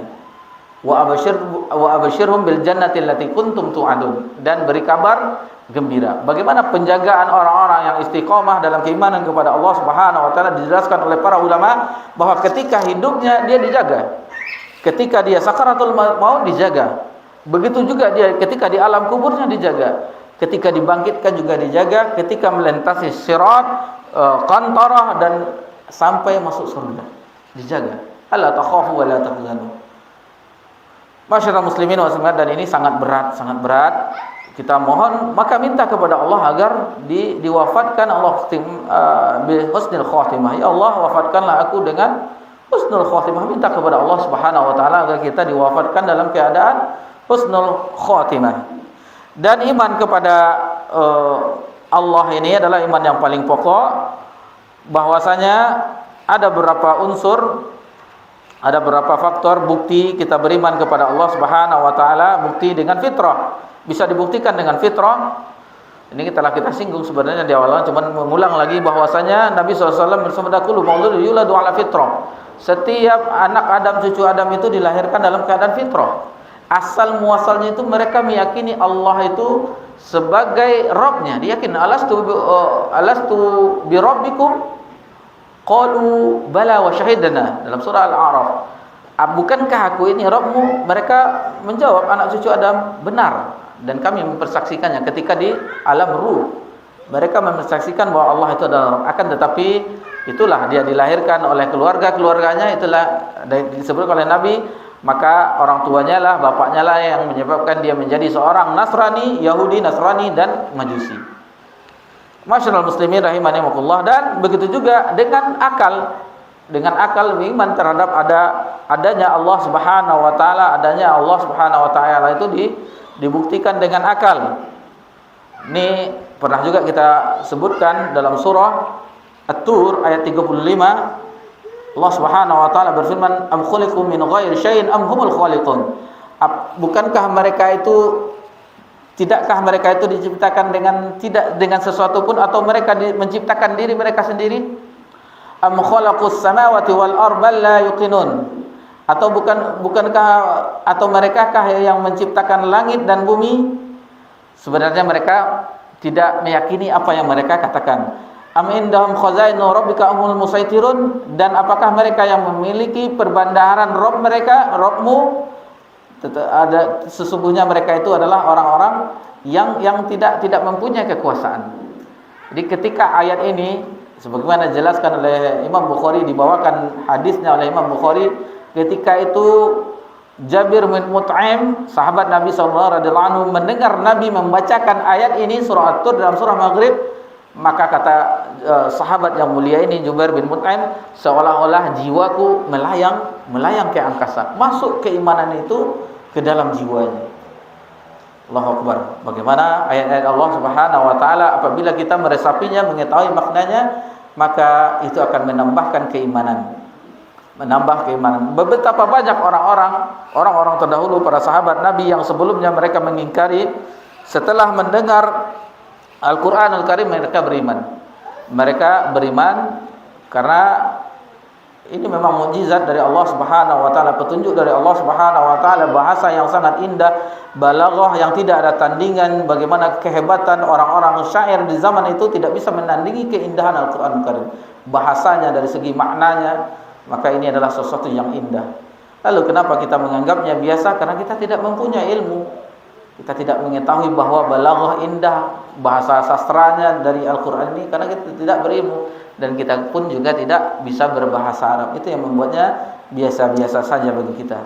Wa abashirhum bil jannati allati kuntum tu'adun, dan beri kabar gembira. Bagaimana penjagaan orang-orang yang istiqomah dalam keimanan kepada Allah Subhanahu wa taala dijelaskan oleh para ulama bahwa ketika hidupnya dia dijaga, ketika dia sakaratul maut dijaga. Begitu juga dia ketika di alam kuburnya dijaga, ketika dibangkitkan juga dijaga, ketika melintasi sirat, qantarah, dan sampai masuk surga dijaga. Alla takhafu wa la tahzanu. Masyarakat muslimin wa muslimat, dan ini sangat berat. Kita mohon, maka minta kepada Allah agar diwafatkan Allah bi husnul khatimah. Ya Allah, wafatkanlah aku dengan husnul khatimah. Minta kepada Allah Subhanahu wa taala agar kita diwafatkan dalam keadaan husnul khatimah. Dan iman kepada Allah ini adalah iman yang paling pokok, bahwasanya ada beberapa unsur, ada beberapa faktor bukti kita beriman kepada Allah Subhanahu wa taala. Bukti dengan fitrah, bisa dibuktikan dengan fitrah. Ini telah kita singgung sebenarnya di awal, cuman mengulang lagi bahwasanya Nabi SAW bersabda, kullu mauludun yuladu ala fitrah. Setiap anak Adam, cucu Adam itu dilahirkan dalam keadaan fitrah. Asal muasalnya itu mereka meyakini Allah itu sebagai Rabbnya. Diyakini alastu bi rabbikum. Qalu bala wa syahidna, dalam surah Al-A'raf. Bukankah aku ini Rabbmu? Mereka menjawab, anak cucu Adam, benar, dan kami mempersaksikannya. Ketika di alam ruh mereka mempersaksikan bahwa Allah itu adalah Rabb. Akan tetapi itulah dia dilahirkan oleh keluarganya, itulah disebut oleh Nabi, maka orang tuanya lah, bapaknya lah yang menyebabkan dia menjadi seorang Nasrani, Yahudi, Nasrani, dan Majusi. Masyaallah muslimin rahimanillah. Dan begitu juga dengan akal. Dengan akal beriman terhadap adanya Allah Subhanahu wa taala, adanya Allah Subhanahu wa taala itu dibuktikan dengan akal. Ini pernah juga kita sebutkan dalam surah At-Tur ayat 35. Allah Subhanahu wa taala berfirman, am khuliqu min ghairi syai'in am humul khaliqun. Bukankah mereka itu, tidakkah mereka itu diciptakan tidak dengan sesuatu pun, atau mereka menciptakan diri mereka sendiri? Am khalaqus samawati wal arda la yuqinun. Atau bukankah atau merekakah yang menciptakan langit dan bumi? Sebenarnya mereka tidak meyakini apa yang mereka katakan. Am indahum khazainu rabbika amul musaitirun. Dan apakah mereka yang memiliki perbandaran Rabb mereka, Rabbmu? Sesungguhnya mereka itu adalah orang-orang yang tidak mempunyai kekuasaan. Jadi ketika ayat ini sebagaimana dijelaskan oleh Imam Bukhari, dibawakan hadisnya oleh Imam Bukhari, ketika itu Jabir bin Mut'im, sahabat Nabi SAW, mendengar Nabi membacakan ayat ini, surah At-Tur dalam surah Maghrib, maka kata sahabat yang mulia ini, Jubair bin Mut'im, seolah-olah jiwaku melayang ke angkasa, masuk keimanan itu ke dalam jiwanya. Allahu Akbar. Bagaimana ayat-ayat Allah Subhanahu wa taala, apabila kita meresapinya, mengetahui maknanya, maka itu akan menambahkan keimanan. Menambah keimanan. Betapa banyak orang-orang terdahulu, para sahabat Nabi yang sebelumnya mereka mengingkari, setelah mendengar Al-Qur'anul Karim mereka beriman. Mereka beriman karena ini memang mukjizat dari Allah Subhanahu wa taala, petunjuk dari Allah Subhanahu wa taala, bahasa yang sangat indah, balaghah yang tidak ada tandingan. Bagaimana kehebatan orang-orang syair di zaman itu tidak bisa menandingi keindahan Al-Qur'an Karim. Bahasanya dari segi maknanya, maka ini adalah sesuatu yang indah. Lalu kenapa kita menganggapnya biasa? Karena kita tidak mempunyai ilmu. Kita tidak mengetahui bahwa balaghah indah, bahasa sastranya dari Al-Qur'an ini, karena kita tidak berilmu. Dan kita pun juga tidak bisa berbahasa Arab. Itu yang membuatnya biasa-biasa saja bagi kita.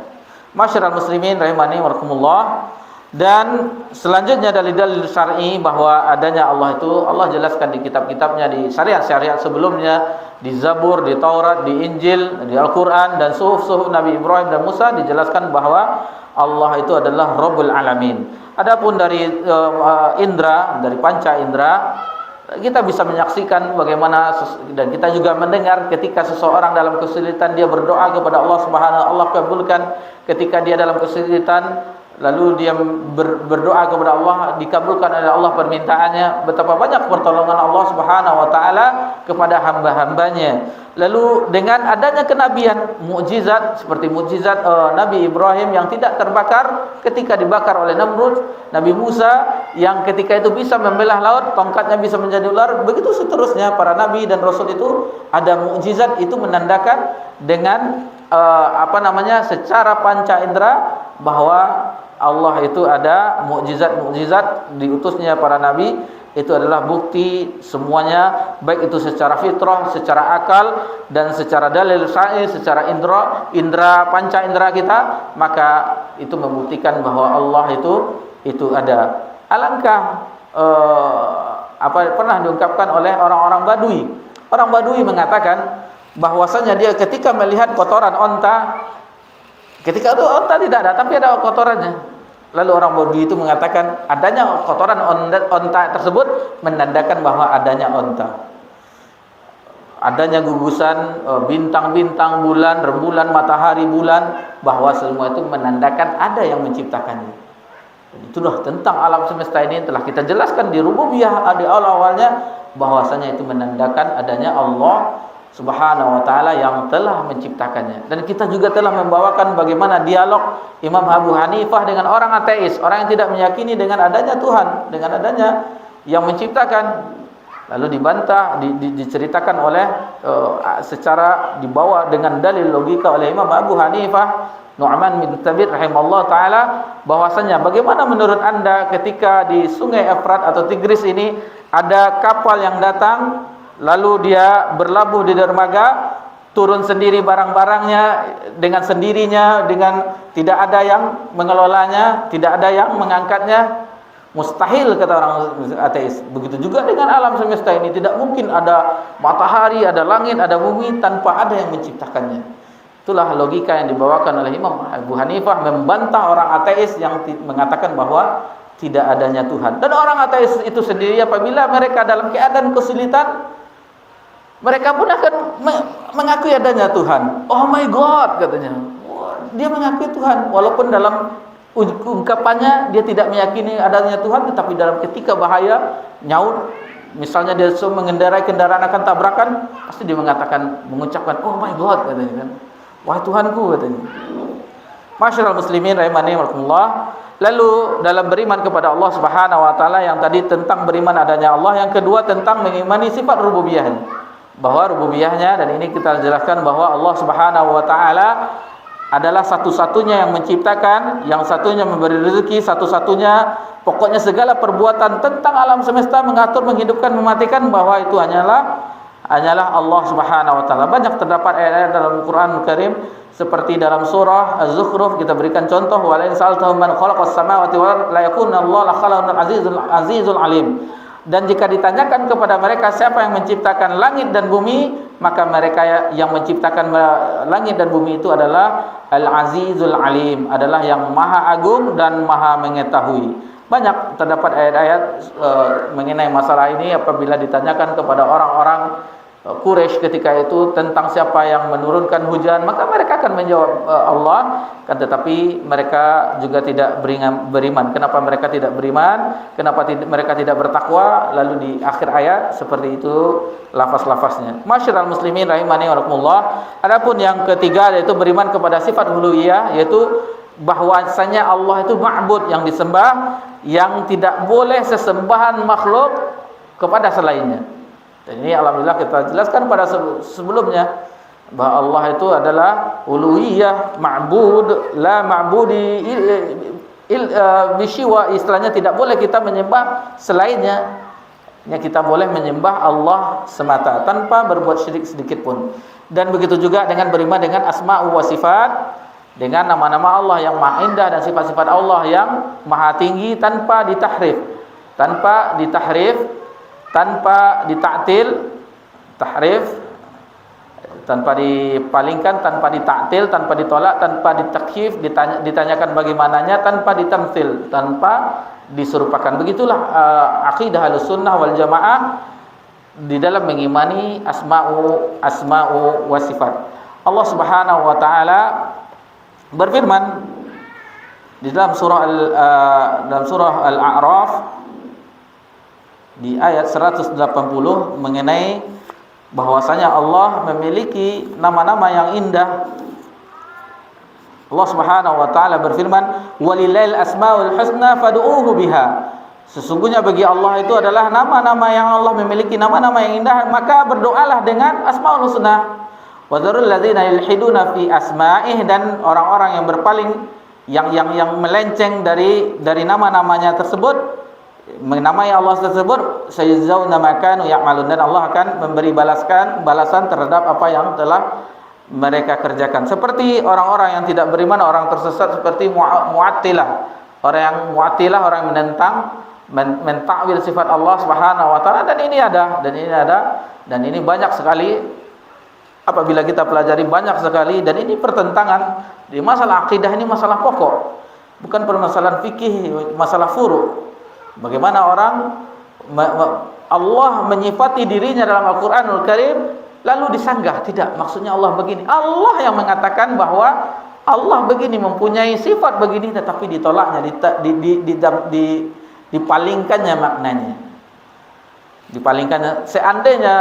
Masyarakat muslimin rahimani warahmatullah. Dan selanjutnya dalil-dalil syar'i bahwa adanya Allah itu Allah jelaskan di kitab-kitabnya, di syariat-syariat sebelumnya, di Zabur, di Taurat, di Injil, di Al-Quran, dan suhuf-suhuf Nabi Ibrahim dan Musa dijelaskan bahwa Allah itu adalah Rabbul Alamin. Adapun dari indra, dari panca indra, kita bisa menyaksikan bagaimana, dan kita juga mendengar ketika seseorang dalam kesulitan dia berdoa kepada Allah Subhanahu wa taala, Allah kabulkan. Ketika dia dalam kesulitan lalu dia berdoa kepada Allah, dikabulkan oleh Allah permintaannya. Betapa banyak pertolongan Allah Subhanahu wa taala kepada hamba-hambanya. Lalu dengan adanya kenabian, mukjizat seperti mukjizat Nabi Ibrahim yang tidak terbakar ketika dibakar oleh Namrud, Nabi Musa yang ketika itu bisa membelah laut, tongkatnya bisa menjadi ular, begitu seterusnya. Para nabi dan rasul itu ada mukjizat, itu menandakan dengan secara panca indera bahwa Allah itu ada mukjizat-mukjizat diutusnya para nabi. Itu adalah bukti semuanya, baik itu secara fitrah, secara akal, dan secara dalil syar'i, secara indra panca indera kita, maka itu membuktikan bahwa Allah itu ada. Alangkah pernah diungkapkan oleh orang-orang Badui. Orang Badui mengatakan bahwasanya dia ketika melihat kotoran onta, ketika itu onta tidak ada, tapi ada kotorannya. Lalu orang Badui itu mengatakan adanya kotoran onta tersebut menandakan bahwa adanya onta. Adanya gugusan bintang-bintang, bulan, rembulan, matahari, bulan, bahwa semua itu menandakan ada yang menciptakannya. Dan itulah tentang alam semesta ini telah kita jelaskan di rububiyah di awal-awalnya, bahwasanya itu menandakan adanya Allah Subhanahu wa ta'ala yang telah menciptakannya. Dan kita juga telah membawakan bagaimana dialog Imam Abu Hanifah dengan orang ateis, orang yang tidak meyakini dengan adanya Tuhan, dengan adanya yang menciptakan. Lalu dibantah, diceritakan oleh secara dibawa dengan dalil logika oleh Imam Abu Hanifah, Nu'man bin Thabit rahimahullah ta'ala, bahwasanya bagaimana menurut anda ketika di sungai Efrat atau Tigris ini ada kapal yang datang, lalu dia berlabuh di dermaga, turun sendiri barang-barangnya dengan sendirinya, dengan tidak ada yang mengelolanya, tidak ada yang mengangkatnya. Mustahil kata orang ateis. Begitu juga dengan alam semesta ini, tidak mungkin ada matahari, ada langit, ada bumi tanpa ada yang menciptakannya. Itulah logika yang dibawakan oleh Imam Abu Hanifah membantah orang ateis yang mengatakan bahwa tidak adanya Tuhan. Dan orang ateis itu sendiri apabila mereka dalam keadaan kesulitan, mereka pun akan mengakui adanya Tuhan. Oh my God, katanya. Dia mengakui Tuhan, walaupun dalam ungkapannya dia tidak meyakini adanya Tuhan, tetapi dalam ketika bahaya, nyaut, misalnya dia mengendarai kendaraan akan tabrakan, pasti dia mengucapkan, oh my God, katanya kan. Wahai Tuhanku, katanya. Masyaallah muslimin rahimani warahmatullah. Lalu dalam beriman kepada Allah Subhanahu wa taala, yang tadi tentang beriman adanya Allah, yang kedua tentang mengimani sifat rububiyahnya. Bahwa rububiyahnya, dan ini kita jelaskan bahwa Allah Subhanahu wa taala adalah satu-satunya yang menciptakan, yang satunya memberi rezeki, satu-satunya pokoknya segala perbuatan tentang alam semesta, mengatur, menghidupkan, mematikan, bahwa itu hanyalah Allah Subhanahu wa taala. Banyak terdapat ayat-ayat dalam Al-Qur'an Karim, seperti dalam surah Az-Zukhruf kita berikan contoh, wa la in sa'altahum man khalaqas samawati wal arda la yakuna Allah la khalaqal azizul alim. Dan jika ditanyakan kepada mereka siapa yang menciptakan langit dan bumi, maka mereka yang menciptakan langit dan bumi itu adalah Al-Azizul Alim, adalah yang maha agung dan maha mengetahui. Banyak terdapat ayat-ayat mengenai masalah ini apabila ditanyakan kepada orang-orang Quraisy ketika itu tentang siapa yang menurunkan hujan, maka mereka akan menjawab Allah, kan, tetapi mereka juga tidak beriman. Kenapa mereka tidak beriman? Kenapa mereka tidak bertakwa? Lalu di akhir ayat seperti itu lafaz-lafaznya. Masyaallah muslimin rahimani wa rahimakumullah. Adapun yang ketiga yaitu beriman kepada sifat uluhiyah, yaitu bahwasanya Allah itu ma'bud, yang disembah, yang tidak boleh sesembahan makhluk kepada selainnya. Dan ini alhamdulillah kita jelaskan pada sebelumnya bahwa Allah itu adalah uluhiyah, ma'bud, la ma'budi bisyiwa, istilahnya tidak boleh kita menyembah selainnya. Ya, kita boleh menyembah Allah semata tanpa berbuat syirik sedikit pun. Dan begitu juga dengan beriman dengan asma' wa sifat, dengan nama-nama Allah yang maha indah dan sifat-sifat Allah yang maha tinggi, tanpa ditahrif, tanpa ditaktil, tahrif, tanpa dipalingkan, tanpa ditaktil, tanpa ditolak, tanpa ditakhif, ditanyakan bagaimananya, tanpa ditamtsil, tanpa diserupakan. Begitulah akidah Ahlussunnah wal Jamaah di dalam mengimani asma'u wa sifat. Allah Subhanahu wa taala berfirman Di dalam surah Al-A'raf di ayat 180 mengenai bahwasanya Allah memiliki nama-nama yang indah. Allah Subhanahu wa taala berfirman, "Walillahil asmaul husna fad'uuhu biha." Sesungguhnya bagi Allah itu adalah nama-nama yang Allah memiliki nama-nama yang indah, maka berdoalah dengan asmaul husna. Wa dzarul ladzina yulhiduna fi asma'ih, dan orang-orang yang berpaling yang melenceng dari nama-namanya tersebut, menamai Allah tersebut, sayajzauna ma kanu ya'malun, dan Allah akan memberi balasan terhadap apa yang telah mereka kerjakan. Seperti orang-orang yang tidak beriman, orang tersesat seperti Mu'attilah. Orang yang Mu'attilah, orang yang menentang, mentakwil sifat Allah Subhanahu wa taala, dan ini ada banyak sekali. Apabila kita pelajari banyak sekali, dan ini pertentangan di masalah akidah, ini masalah pokok, bukan permasalahan fikih, masalah furu'. Bagaimana orang Allah menyifati dirinya dalam Al-Qur'anul Karim lalu disanggah, tidak, maksudnya Allah begini. Allah yang mengatakan bahwa Allah begini, mempunyai sifat begini, tetapi ditolaknya, dipalingkannya maknanya. Dipalingkannya. Seandainya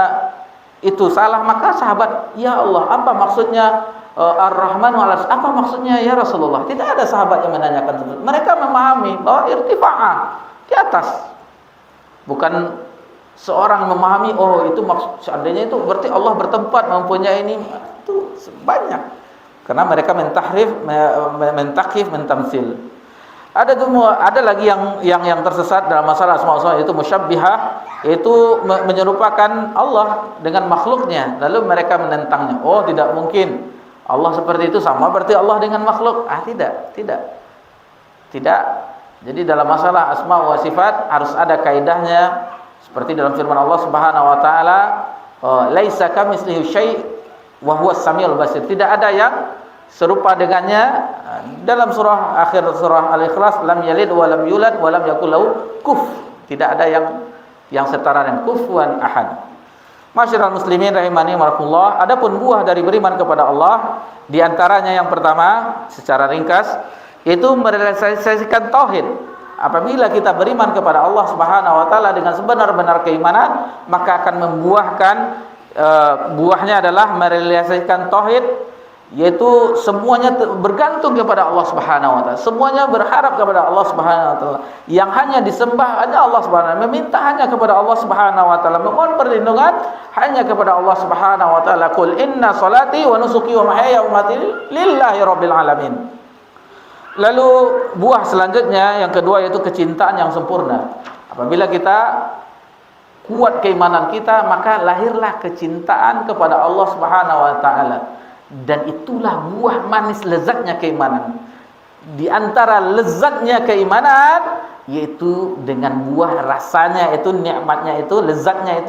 itu salah, maka sahabat, ya Allah, apa maksudnya Ar-Rahmanu 'alas, apa maksudnya ya Rasulullah? Tidak ada sahabat yang menanyakan tersebut. Mereka memahami bahwa irtifa'ah, di atas. Bukan seorang memahami, oh itu maksud, seandainya itu berarti Allah bertempat, mempunyai ini. Itu banyak. Karena mereka mentakhif, mentamsil. Ada lagi yang tersesat dalam masalah asma wa sifat, yaitu musyabbihah, yaitu menyerupakan Allah dengan makhluknya, lalu mereka menentangnya. Oh, tidak mungkin Allah seperti itu, sama berarti Allah dengan makhluk. Tidak. Jadi dalam masalah asma wa sifat harus ada kaidahnya, seperti dalam firman Allah Subhanahu wa taala, laisa kamitslihi syai' wa huwas samiul basir. Tidak ada yang serupa dengannya. Dalam akhir surah Al-Ikhlas, lam yalid wa lam yulad wa lam yakul lahu tidak ada yang setara dengan kufuwan ahad. Masyiral muslimin rahimani warahmatullah. Adapun buah dari beriman kepada Allah, di antaranya yang pertama secara ringkas itu merealisasikan tauhid. Apabila kita beriman kepada Allah Subhanahu wa taala dengan sebenar-benar keimanan, maka akan membuahkan buahnya adalah merealisasikan tauhid, yaitu semuanya bergantung kepada Allah Subhanahu wa taala. Semuanya berharap kepada Allah Subhanahu wa taala. Yang hanya disembah hanya Allah Subhanahu wa taala, meminta hanya kepada Allah Subhanahu wa taala, memohon perlindungan hanya kepada Allah Subhanahu wa taala. Qul inna salati wa nusuki wa mahyaya wa mamati lillahi rabbil alamin. Lalu buah selanjutnya yang kedua yaitu kecintaan yang sempurna. Apabila kita kuat keimanan kita, maka lahirlah kecintaan kepada Allah Subhanahu wa taala. Dan itulah buah manis lezatnya keimanan. Di antara lezatnya keimanan yaitu dengan buah rasanya, itu nikmatnya, itu lezatnya,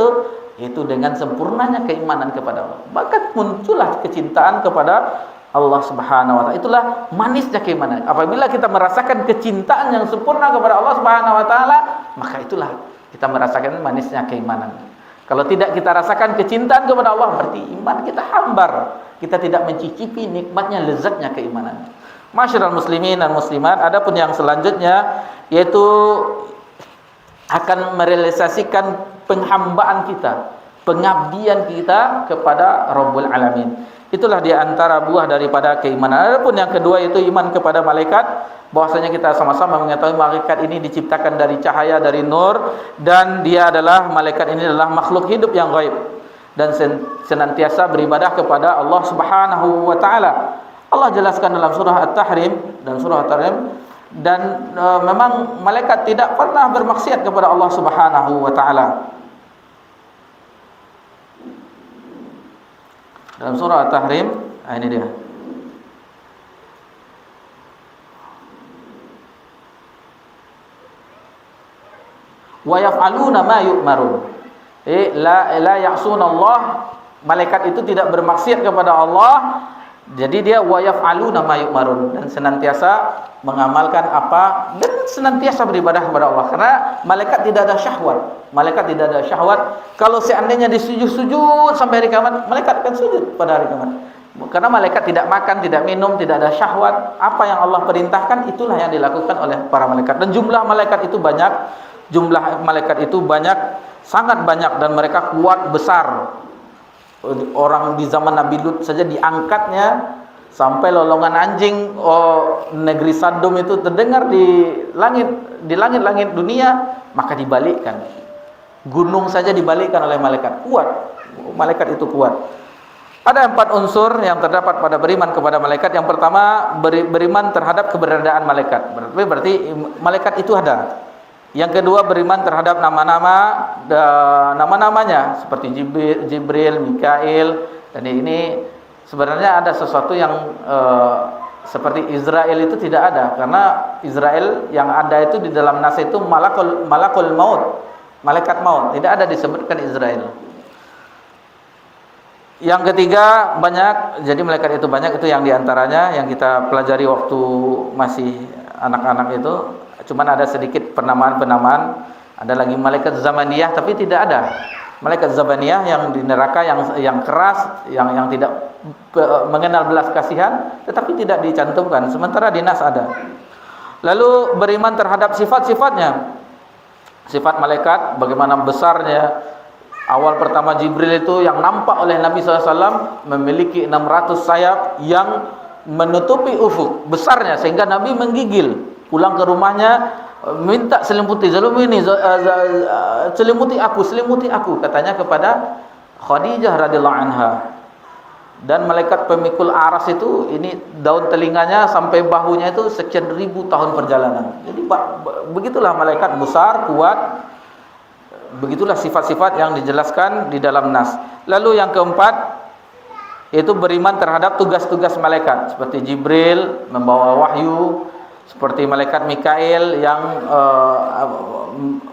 itu dengan sempurnanya keimanan kepada Allah. Maka muncullah kecintaan kepada Allah Subhanahu wa taala. Itulah manisnya keimanan. Apabila kita merasakan kecintaan yang sempurna kepada Allah Subhanahu wa taala, maka itulah kita merasakan manisnya keimanan. Kalau tidak kita rasakan kecintaan kepada Allah, berarti iman kita hambar. Kita tidak mencicipi nikmatnya, lezatnya keimanan. Masyiral muslimin dan muslimat, adapun yang selanjutnya yaitu akan merealisasikan penghambaan kita, pengabdian kita kepada Rabbul Alamin. Itulah di antara buah daripada keimanan. Adapun yang kedua yaitu iman kepada malaikat, bahwasanya kita sama-sama mengetahui malaikat ini diciptakan dari cahaya, dari nur, dan malaikat ini adalah makhluk hidup yang gaib dan senantiasa beribadah kepada Allah Subhanahu wa taala. Allah jelaskan dalam surah At-Tahrim dan memang malaikat tidak pernah bermaksiat kepada Allah Subhanahu wa taala. Dalam surah At-Tahrim, ini dia. Wa yaf'aluna ma yu'marun. La ya'sunallah, malaikat itu tidak bermaksiat kepada Allah. Jadi dia wa yaf'aluna ma yu'marun, dan senantiasa mengamalkan apa, dan senantiasa beribadah kepada Allah. Karena malaikat tidak ada syahwat. Malaikat tidak ada syahwat. Kalau seandainya disujud-sujud sampai hari kiamat, malaikat akan sujud pada hari kiamat. Karena malaikat tidak makan, tidak minum, tidak ada syahwat. Apa yang Allah perintahkan itulah yang dilakukan oleh para malaikat. Dan jumlah malaikat itu banyak, sangat banyak, dan mereka kuat, besar. Orang di zaman Nabi Lut saja diangkatnya sampai lolongan anjing negeri Sodom itu terdengar di langit dunia, maka dibalikkan. Gunung saja dibalikkan oleh malaikat. Kuat. Malaikat itu kuat. Ada 4 unsur yang terdapat pada beriman kepada malaikat. Yang pertama, beriman terhadap keberadaan malaikat. Berarti malaikat itu ada. Yang kedua, beriman terhadap nama-namanya seperti Jibril, Mikail. Dan ini sebenarnya ada sesuatu yang seperti Israel itu tidak ada, karena Israel yang ada itu di dalam nas itu malakul maut, malaikat maut. Tidak ada disebutkan Israel. Yang ketiga, banyak. Jadi malaikat itu banyak, itu yang diantaranya yang kita pelajari waktu masih anak-anak itu. Cuman ada sedikit penamaan. Ada lagi malaikat zamaniyah, tapi tidak ada. Malaikat zamaniyah yang di neraka, yang keras, yang tidak mengenal belas kasihan, tetapi tidak dicantumkan. Sementara di nas ada. Lalu beriman terhadap sifat-sifatnya. Sifat malaikat, bagaimana besarnya. Awal pertama Jibril itu yang nampak oleh Nabi SAW memiliki 600 sayap yang menutupi ufuk besarnya, sehingga Nabi menggigil. Pulang ke rumahnya minta selimuti, selimuti aku, katanya kepada Khadijah radhiyallahu anha. Dan malaikat pemikul aras itu, ini daun telinganya sampai bahunya itu sekian ribu tahun perjalanan. Jadi begitulah malaikat besar, kuat. Begitulah sifat-sifat yang dijelaskan di dalam nas. Lalu yang keempat, itu beriman terhadap tugas-tugas malaikat, seperti Jibril membawa wahyu, seperti malaikat Mikail yang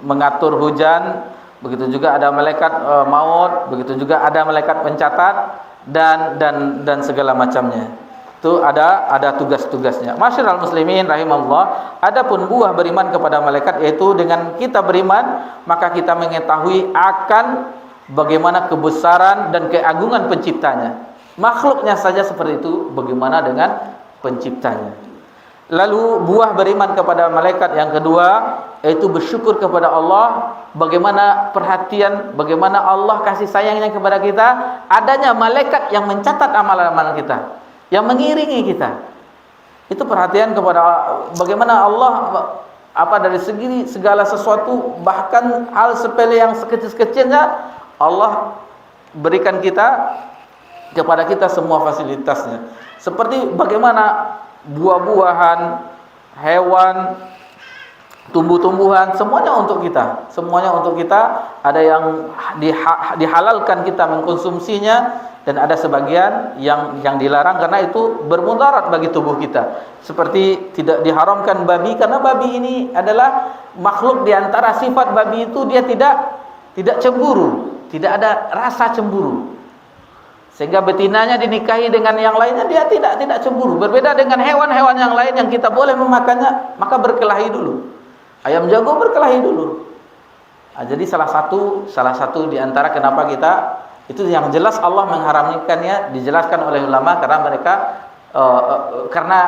mengatur hujan, begitu juga ada malaikat maut, begitu juga ada malaikat pencatat, dan segala macamnya. Itu ada tugas-tugasnya. Masyiral muslimin rahimallah. Adapun buah beriman kepada malaikat, yaitu dengan kita beriman maka kita mengetahui akan bagaimana kebesaran dan keagungan penciptanya. Makhluknya saja seperti itu, bagaimana dengan penciptanya. Lalu buah beriman kepada malaikat yang kedua, yaitu bersyukur kepada Allah. Bagaimana perhatian, bagaimana Allah kasih sayangnya kepada kita, adanya malaikat yang mencatat amalan-amalan kita, yang mengiringi kita. Itu perhatian kepada bagaimana Allah dari segi segala sesuatu, bahkan hal sepele yang sekecil-kecilnya Allah berikan kepada kita semua fasilitasnya. Seperti bagaimana buah-buahan, hewan, tumbuh-tumbuhan, semuanya untuk kita. Semuanya untuk kita. Ada yang dihalalkan kita mengkonsumsinya, dan ada sebagian yang dilarang karena itu bermudarat bagi tubuh kita. Seperti tidak diharamkan babi, karena babi ini adalah makhluk di antara sifat babi itu, dia tidak cemburu, tidak ada rasa cemburu. Sehingga betinanya dinikahi dengan yang lainnya, dia tidak cemburu. Berbeda dengan hewan-hewan yang lain yang kita boleh memakannya, maka berkelahi dulu. Ayam jago berkelahi dulu. Nah, jadi salah satu di antara kenapa kita itu yang jelas Allah mengharamkannya, dijelaskan oleh ulama karena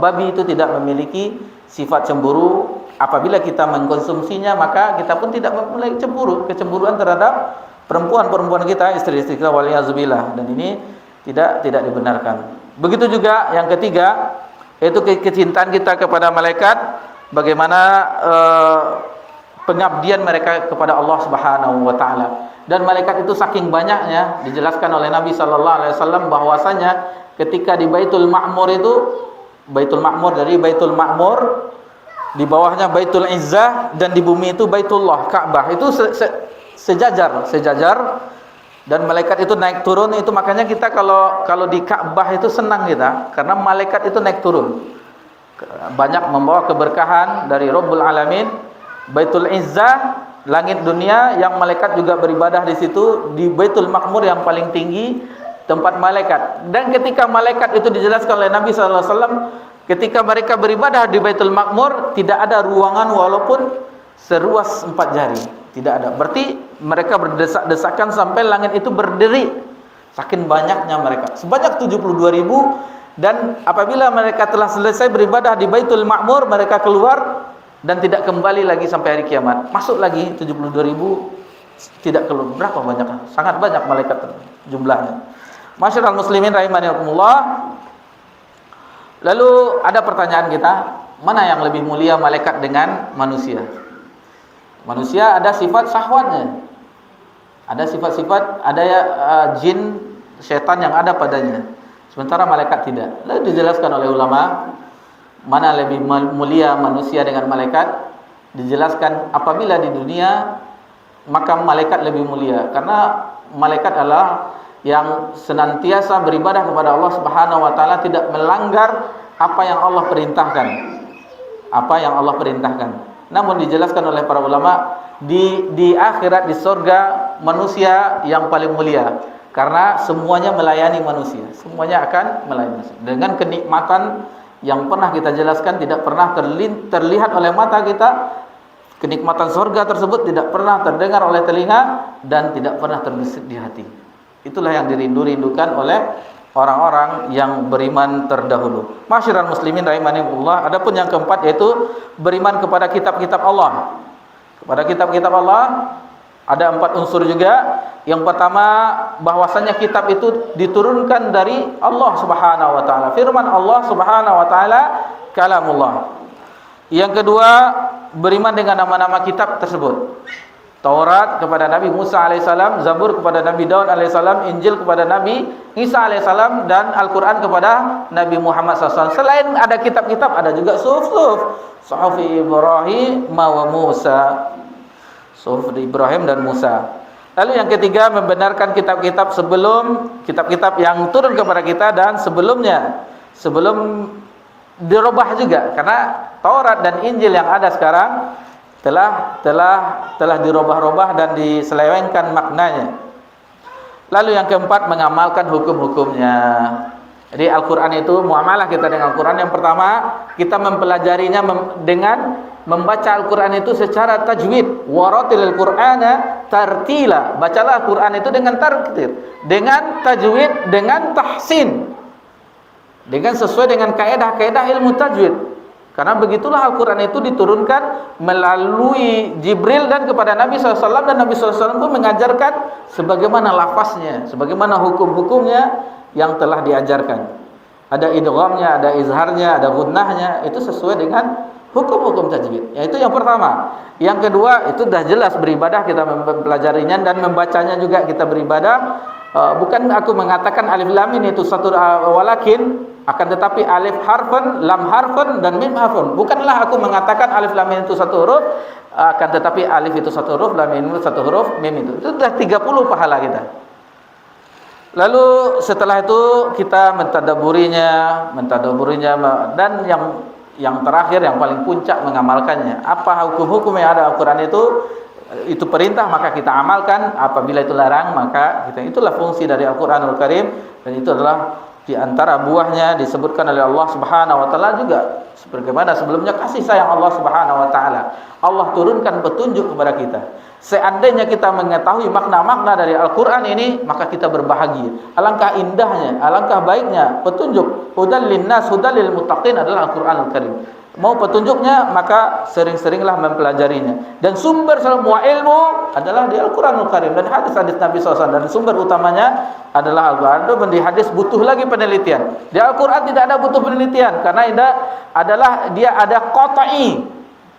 babi itu tidak memiliki sifat cemburu. Apabila kita mengkonsumsinya, maka kita pun tidak memiliki kecemburuan terhadap perempuan kita, istri-istri kita, waliyazubillah. Dan ini tidak dibenarkan. Begitu juga yang ketiga, yaitu kecintaan kita kepada malaikat. Bagaimana pengabdian mereka kepada Allah Subhanahu wa taala. Dan malaikat itu saking banyaknya, dijelaskan oleh Nabi sallallahu alaihi wasallam bahwasanya ketika di Baitul Ma'mur itu, Baitul Ma'mur, dari Baitul Ma'mur di bawahnya Baitul Izzah, dan di bumi itu Baitullah, Ka'bah. Itu sejajar, dan malaikat itu naik turun. Itu makanya kita kalau di Ka'bah itu senang kita, karena malaikat itu naik turun. Banyak membawa keberkahan dari Rabbul Alamin. Baitul Izzah, langit dunia, yang malaikat juga beribadah di situ. Di Baitul Ma'mur yang paling tinggi, tempat malaikat. Dan ketika malaikat itu dijelaskan oleh Nabi SAW, ketika mereka beribadah di Baitul Ma'mur, tidak ada ruangan walaupun seruas 4 jari. Tidak ada. Berarti mereka berdesak-desakan sampai langit itu berdiri. Saking banyaknya mereka. Sebanyak 72.000, dan apabila mereka telah selesai beribadah di Baitul Ma'mur, mereka keluar dan tidak kembali lagi sampai hari kiamat. Masuk lagi 72.000, tidak keluar. Berapa banyak? Sangat banyak malaikat jumlahnya. Masyaallah muslimin rahimanillah. Lalu ada pertanyaan kita, mana yang lebih mulia malaikat dengan manusia? Manusia ada sifat syahwatnya, ada sifat-sifat, ada jin, syaitan yang ada padanya. Sementara malaikat tidak. Lalu dijelaskan oleh ulama, mana lebih mulia manusia dengan malaikat? Dijelaskan apabila di dunia, maka malaikat lebih mulia, karena malaikat adalah yang senantiasa beribadah kepada Allah Subhanahu wa taala, tidak melanggar apa yang Allah perintahkan. Apa yang Allah perintahkan. Namun dijelaskan oleh para ulama, di akhirat, di surga, manusia yang paling mulia, karena semuanya melayani manusia. Semuanya akan melayani manusia dengan kenikmatan yang pernah kita jelaskan, tidak pernah terlihat oleh mata kita. Kenikmatan surga tersebut tidak pernah terdengar oleh telinga dan tidak pernah terbesit di hati. Itulah yang dirindu-rindukan oleh orang-orang yang beriman terdahulu. Masyiral muslimin rahimanillah. Adapun yang keempat yaitu beriman kepada kitab-kitab Allah. Kepada kitab-kitab Allah ada 4 unsur juga. Yang pertama, bahwasanya kitab itu diturunkan dari Allah Subhanahu wa taala. Firman Allah Subhanahu wa taala, kalamullah. Yang kedua, beriman dengan nama-nama kitab tersebut. Taurat kepada Nabi Musa alaihissalam, Zabur kepada Nabi Daud alaihissalam, Injil kepada Nabi Isa alaihissalam, dan Al-Quran kepada Nabi Muhammad SAW. Selain ada kitab-kitab, ada juga suhuf. Suhuf Ibrahim wa Musa. Suhuf Ibrahim dan Musa. Lalu yang ketiga, membenarkan kitab-kitab sebelum, kitab-kitab yang turun kepada kita dan sebelumnya, sebelum dirubah juga, karena Taurat dan Injil yang ada sekarang telah dirubah-rubah dan diselewengkan maknanya. Lalu yang keempat, mengamalkan hukum-hukumnya. Jadi Al-Quran itu, muamalah kita dengan Al-Quran, yang pertama, kita mempelajarinya dengan membaca Al-Quran itu secara tajwid. Waratilil Qur'ana tartila. Bacalah Al-Quran itu dengan tartil, dengan tajwid, dengan tahsin, dengan sesuai dengan kaedah-kaedah ilmu tajwid. Karena begitulah Al-Quran itu diturunkan melalui Jibril dan kepada Nabi SAW, dan Nabi SAW pun mengajarkan sebagaimana lafaznya, sebagaimana hukum-hukumnya yang telah diajarkan. Ada idghamnya, ada izharnya, ada gunnahnya, itu sesuai dengan hukum-hukum tajwid. Yaitu yang pertama. Yang kedua, itu dah jelas beribadah kita mempelajarinya dan membacanya juga kita beribadah. Bukan aku mengatakan alif lam ini itu satu walakin, akan tetapi alif harfun, lam harfun, dan mim harfun. Bukanlah aku mengatakan alif lam itu satu huruf, akan tetapi alif itu satu huruf, lam itu satu huruf, mim itu. Itu sudah 30 pahala kita. Lalu setelah itu kita mentadaburinya, dan yang terakhir, yang paling puncak, mengamalkannya. Apa hukum-hukum yang ada Al-Quran itu perintah, maka kita amalkan. Apabila itu larang, maka kita, itulah fungsi dari Al-Quranul Karim. Dan itu adalah di antara buahnya disebutkan oleh Allah Subhanahu wa taala juga, sebagaimana sebelumnya, kasih sayang Allah Subhanahu wa taala. Allah turunkan petunjuk kepada kita. Seandainya kita mengetahui makna-makna dari Al-Quran ini, maka kita berbahagia. Alangkah indahnya, alangkah baiknya petunjuk. Hudal linnas, hudal lil muttaqin adalah Al-Quranul Karim. Mau petunjuknya, maka sering-seringlah mempelajarinya. Dan sumber semua ilmu adalah di Al-Quranul Karim dan hadis-hadis Nabi SAW. Dan sumber utamanya adalah Al-Quran. Di hadis butuh lagi penelitian. Di Al-Quran tidak ada butuh penelitian, karena dia ada qat'i,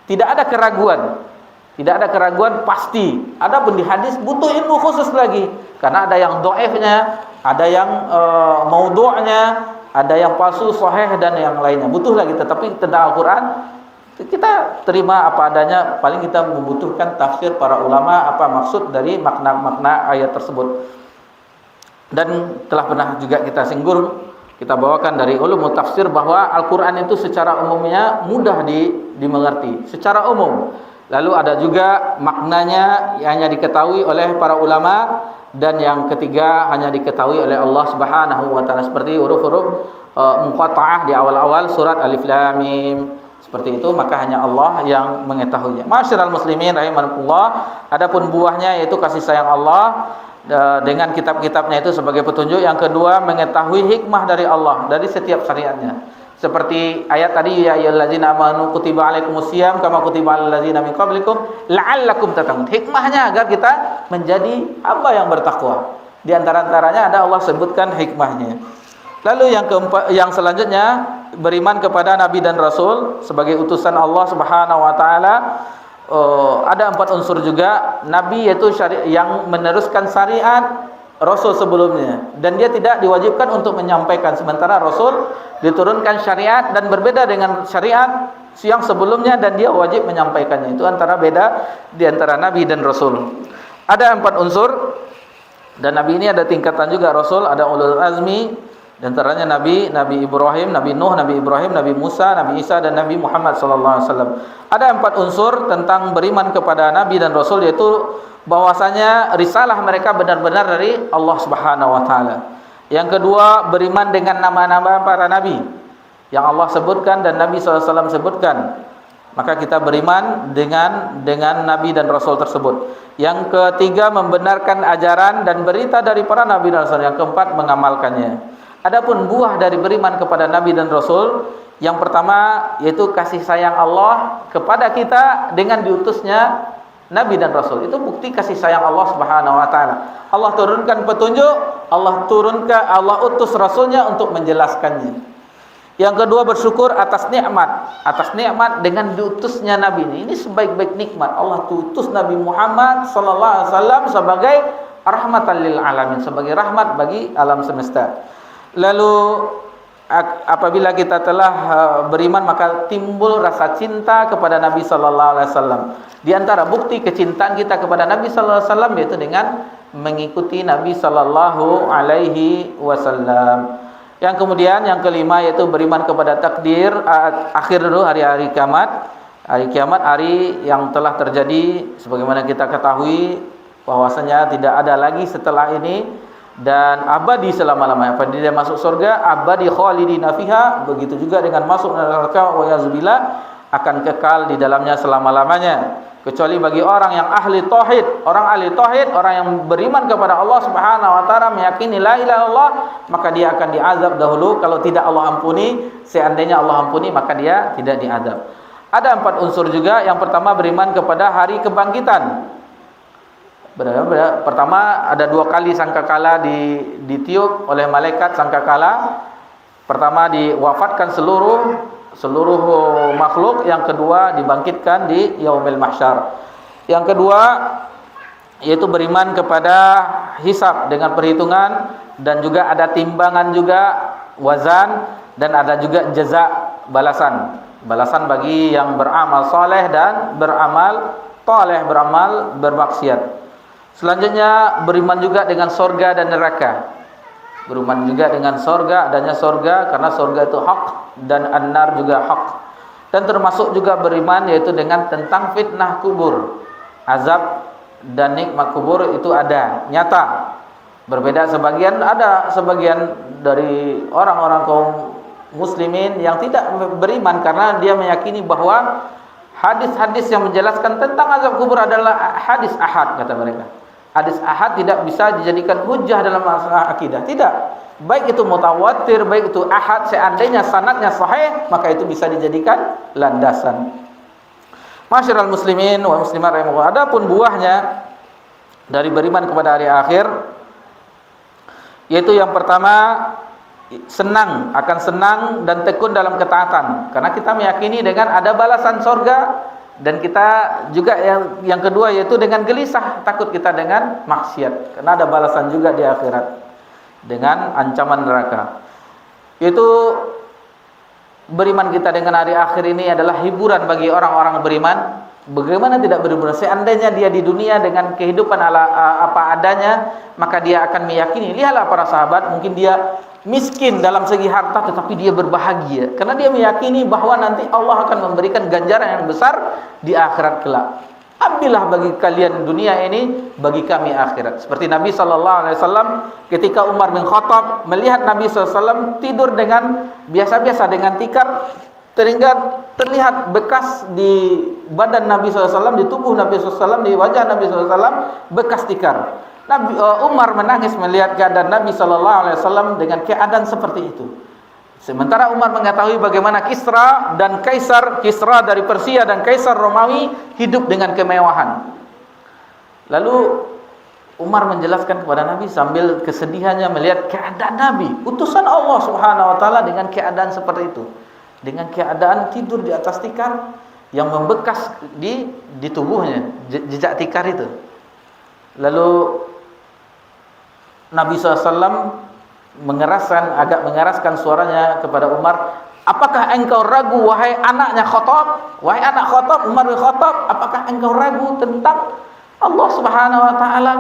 tidak ada keraguan. Tidak ada keraguan pasti. Adapun di hadis butuh ilmu khusus lagi, karena ada yang dhaifnya, ada yang maudhu'nya, ada yang palsu, sahih, dan yang lainnya. Butuh lagi. Tetapi tentang Al-Quran kita terima apa adanya. Paling kita membutuhkan tafsir para ulama, apa maksud dari makna-makna ayat tersebut. Dan telah pernah juga kita singgung, kita bawakan dari ulumul tafsir, bahwa Al-Quran itu secara umumnya mudah dimengerti secara umum. Lalu ada juga maknanya yang hanya diketahui oleh para ulama, dan yang ketiga hanya diketahui oleh Allah Subhanahu wa taala, seperti huruf-huruf muqatta'ah di awal-awal surat Alif Lam Mim. Seperti itu, maka hanya Allah yang mengetahuinya. Masyiral muslimin rahimakumullah. Adapun buahnya yaitu kasih sayang Allah, dengan kitab-kitabnya itu sebagai petunjuk. Yang kedua, mengetahui hikmah dari Allah dari setiap syariatnya. Seperti ayat tadi, ya ayyuhallazina amanu kutiba alaikumusiyam kama kutiba alal ladzina min qablikum la'allakum tattaqun. Hikmahnya agar kita menjadi hamba yang bertakwa. Di antara-antaranya ada Allah sebutkan hikmahnya. Lalu yang keempat, yang selanjutnya, beriman kepada nabi dan rasul sebagai utusan Allah Subhanahu wa taala. Ada 4 unsur juga. Nabi yaitu yang meneruskan syariat rasul sebelumnya, dan dia tidak diwajibkan untuk menyampaikan, sementara rasul diturunkan syariat dan berbeda dengan syariat yang sebelumnya dan dia wajib menyampaikannya. Itu antara beda di antara nabi dan rasul. Ada 4 unsur, dan nabi ini ada tingkatan juga. Rasul ada ulul azmi, di antaranya Nabi Ibrahim, Nabi Nuh, Nabi Ibrahim, Nabi Musa, Nabi Isa, dan Nabi Muhammad sallallahu alaihi wasallam. Ada 4 unsur tentang beriman kepada nabi dan rasul, yaitu bahwasanya risalah mereka benar-benar dari Allah Subhanahu wa taala. Yang kedua, beriman dengan nama-nama para nabi yang Allah sebutkan dan Nabi sallallahu alaihi wasallam sebutkan. Maka kita beriman dengan nabi dan rasul tersebut. Yang ketiga, membenarkan ajaran dan berita dari para nabi dan rasul. Yang keempat, mengamalkannya. Adapun buah dari beriman kepada nabi dan rasul, yang pertama yaitu kasih sayang Allah kepada kita dengan diutusnya nabi dan rasul. Itu bukti kasih sayang Allah Subhanahu wa taala. Allah turunkan petunjuk, Allah utus rasulnya untuk menjelaskannya. Yang kedua, bersyukur atas nikmat dengan diutusnya nabi ini. Ini sebaik-baik nikmat. Allah utus Nabi Muhammad sallallahu alaihi wasallam sebagai rahmatan lil alamin, sebagai rahmat bagi alam semesta. Lalu apabila kita telah beriman, maka timbul rasa cinta kepada Nabi sallallahu alaihi wasallam. Di antara bukti kecintaan kita kepada Nabi sallallahu alaihi wasallam yaitu dengan mengikuti Nabi sallallahu alaihi wasallam. Yang kemudian yang kelima yaitu beriman kepada takdir akhir dulu, hari-hari kiamat. Hari kiamat, hari yang telah terjadi sebagaimana kita ketahui bahwasanya tidak ada lagi setelah ini dan abadi selama-lamanya. Apabila dia masuk surga, abadi khalidina fiha, begitu juga dengan masuk neraka wa yazubillah, akan kekal di dalamnya selama-lamanya. Kecuali bagi orang yang ahli tauhid, orang yang beriman kepada Allah Subhanahu wa taala, meyakini la ilaha illallah, maka dia akan diazab dahulu. Kalau tidak Allah ampuni, seandainya Allah ampuni, maka dia tidak diazab. Ada 4 unsur juga. Yang pertama, beriman kepada hari kebangkitan. Pertama, ada 2 kali sangkakala ditiup oleh malaikat sangkakala. Pertama, diwafatkan seluruh makhluk. Yang kedua, dibangkitkan di yaumil mahsyar. Yang kedua yaitu beriman kepada hisab dengan perhitungan, dan juga ada timbangan juga, wazan, dan ada juga jaza, balasan bagi yang beramal saleh dan beramal toleh, beramal bermaksiat. Selanjutnya, beriman juga dengan surga dan neraka. Beriman juga dengan surga, adanya surga, karena surga itu hak, dan an-nar juga hak. Dan termasuk juga beriman yaitu dengan tentang fitnah kubur. Azab dan nikmat kubur itu ada, nyata. Berbeda sebagian dari orang-orang kaum muslimin yang tidak beriman, karena dia meyakini bahwa hadis-hadis yang menjelaskan tentang azab kubur adalah hadis ahad, kata mereka. Hadis ahad tidak bisa dijadikan hujjah dalam masalah akidah. Tidak. Baik itu mutawatir, baik itu ahad, seandainya sanadnya sahih, maka itu bisa dijadikan landasan. Masyiral muslimin wa muslimat rahimakumullah. Adapun buahnya dari beriman kepada hari akhir, yaitu yang pertama, akan senang dan tekun dalam ketaatan, karena kita meyakini dengan ada balasan surga. Dan kita juga yang kedua yaitu dengan gelisah, takut kita dengan maksiat, karena ada balasan juga di akhirat dengan ancaman neraka. Yaitu beriman kita dengan hari akhir ini adalah hiburan bagi orang-orang beriman. Bagaimana tidak beriman? Seandainya dia di dunia dengan kehidupan apa adanya, maka dia akan meyakini. Lihatlah para sahabat, mungkin dia miskin dalam segi harta, tetapi dia berbahagia karena dia meyakini bahwa nanti Allah akan memberikan ganjaran yang besar di akhirat kelak. Ambillah bagi kalian dunia ini, bagi kami akhirat. Seperti Nabi SAW ketika Umar bin Khattab melihat Nabi SAW tidur dengan biasa-biasa dengan tikar, sehingga terlihat bekas di badan Nabi SAW, di tubuh Nabi SAW, di wajah Nabi SAW, bekas tikar. Umar menangis melihat keadaan Nabi sallallahu alaihi wasallam dengan keadaan seperti itu. Sementara Umar mengetahui bagaimana Kisra dan Kaisar, Kisra dari Persia dan Kaisar Romawi hidup dengan kemewahan. Lalu Umar menjelaskan kepada Nabi sambil kesedihannya melihat keadaan Nabi, utusan Allah Subhanahu wa taala dengan keadaan seperti itu. Dengan keadaan tidur di atas tikar yang membekas di tubuhnya, jejak tikar itu. Lalu Nabi SAW agak mengeraskan suaranya kepada Umar, apakah engkau ragu wahai anaknya Khattab, wahai anak Khattab, Umar bin Khattab, apakah engkau ragu tentang Allah Subhanahu wa taala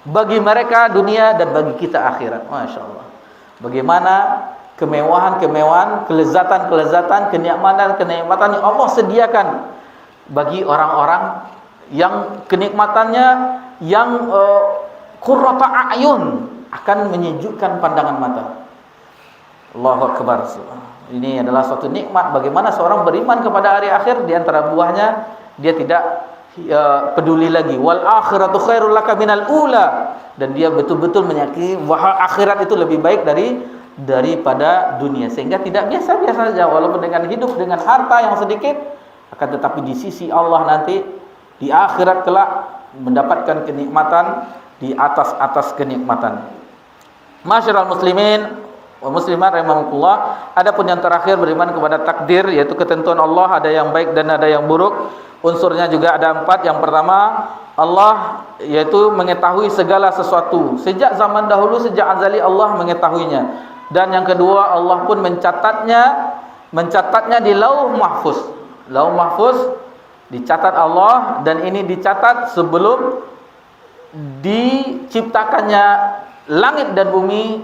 bagi mereka dunia dan bagi kita akhirat? Masya Allah. Bagaimana kemewahan-kemewahan, kelezatan-kelezatan, kenikmatan-kenikmatan yang Allah sediakan bagi orang-orang yang kenikmatannya yang qurrata a'yun, akan menyejukkan pandangan mata. Allahu Akbar. Ini adalah suatu nikmat bagaimana seorang beriman kepada hari akhir. Di antara buahnya dia tidak peduli lagi wal akhiratu khairul laka minal ula, dan dia betul-betul meyakini bahwa akhirat itu lebih baik daripada dunia, sehingga tidak biasa-biasa saja walaupun dengan hidup dengan harta yang sedikit, akan tetapi di sisi Allah nanti di akhirat kelak mendapatkan kenikmatan di atas kenikmatan. Masyarul muslimin wa muslimat rahimakumullah. Adapun yang terakhir beriman kepada takdir, yaitu ketentuan Allah, ada yang baik dan ada yang buruk. Unsurnya juga ada 4. Yang pertama, Allah yaitu mengetahui segala sesuatu. Sejak zaman dahulu, sejak azali Allah mengetahuinya. Dan yang kedua, Allah pun mencatatnya di Lauh Mahfuz. Lauh Mahfuz dicatat Allah, dan ini dicatat sebelum diciptakannya langit dan bumi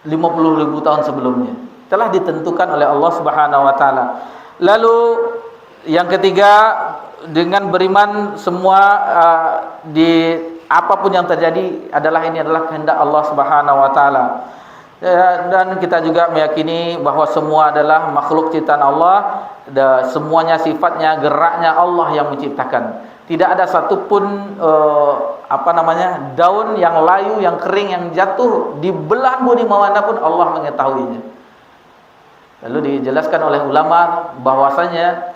50.000 tahun sebelumnya. Telah ditentukan oleh Allah Subhanahu wa taala. Lalu yang ketiga, dengan beriman semua di apapun yang terjadi ini adalah kehendak Allah Subhanahu wa taala. Dan kita juga meyakini bahwa semua adalah makhluk ciptaan Allah, dan semuanya sifatnya, geraknya Allah yang menciptakan. Tidak ada satupun daun yang layu, yang kering, yang jatuh di belahan bumi manapun Allah mengetahuinya. Lalu dijelaskan oleh ulama bahwasanya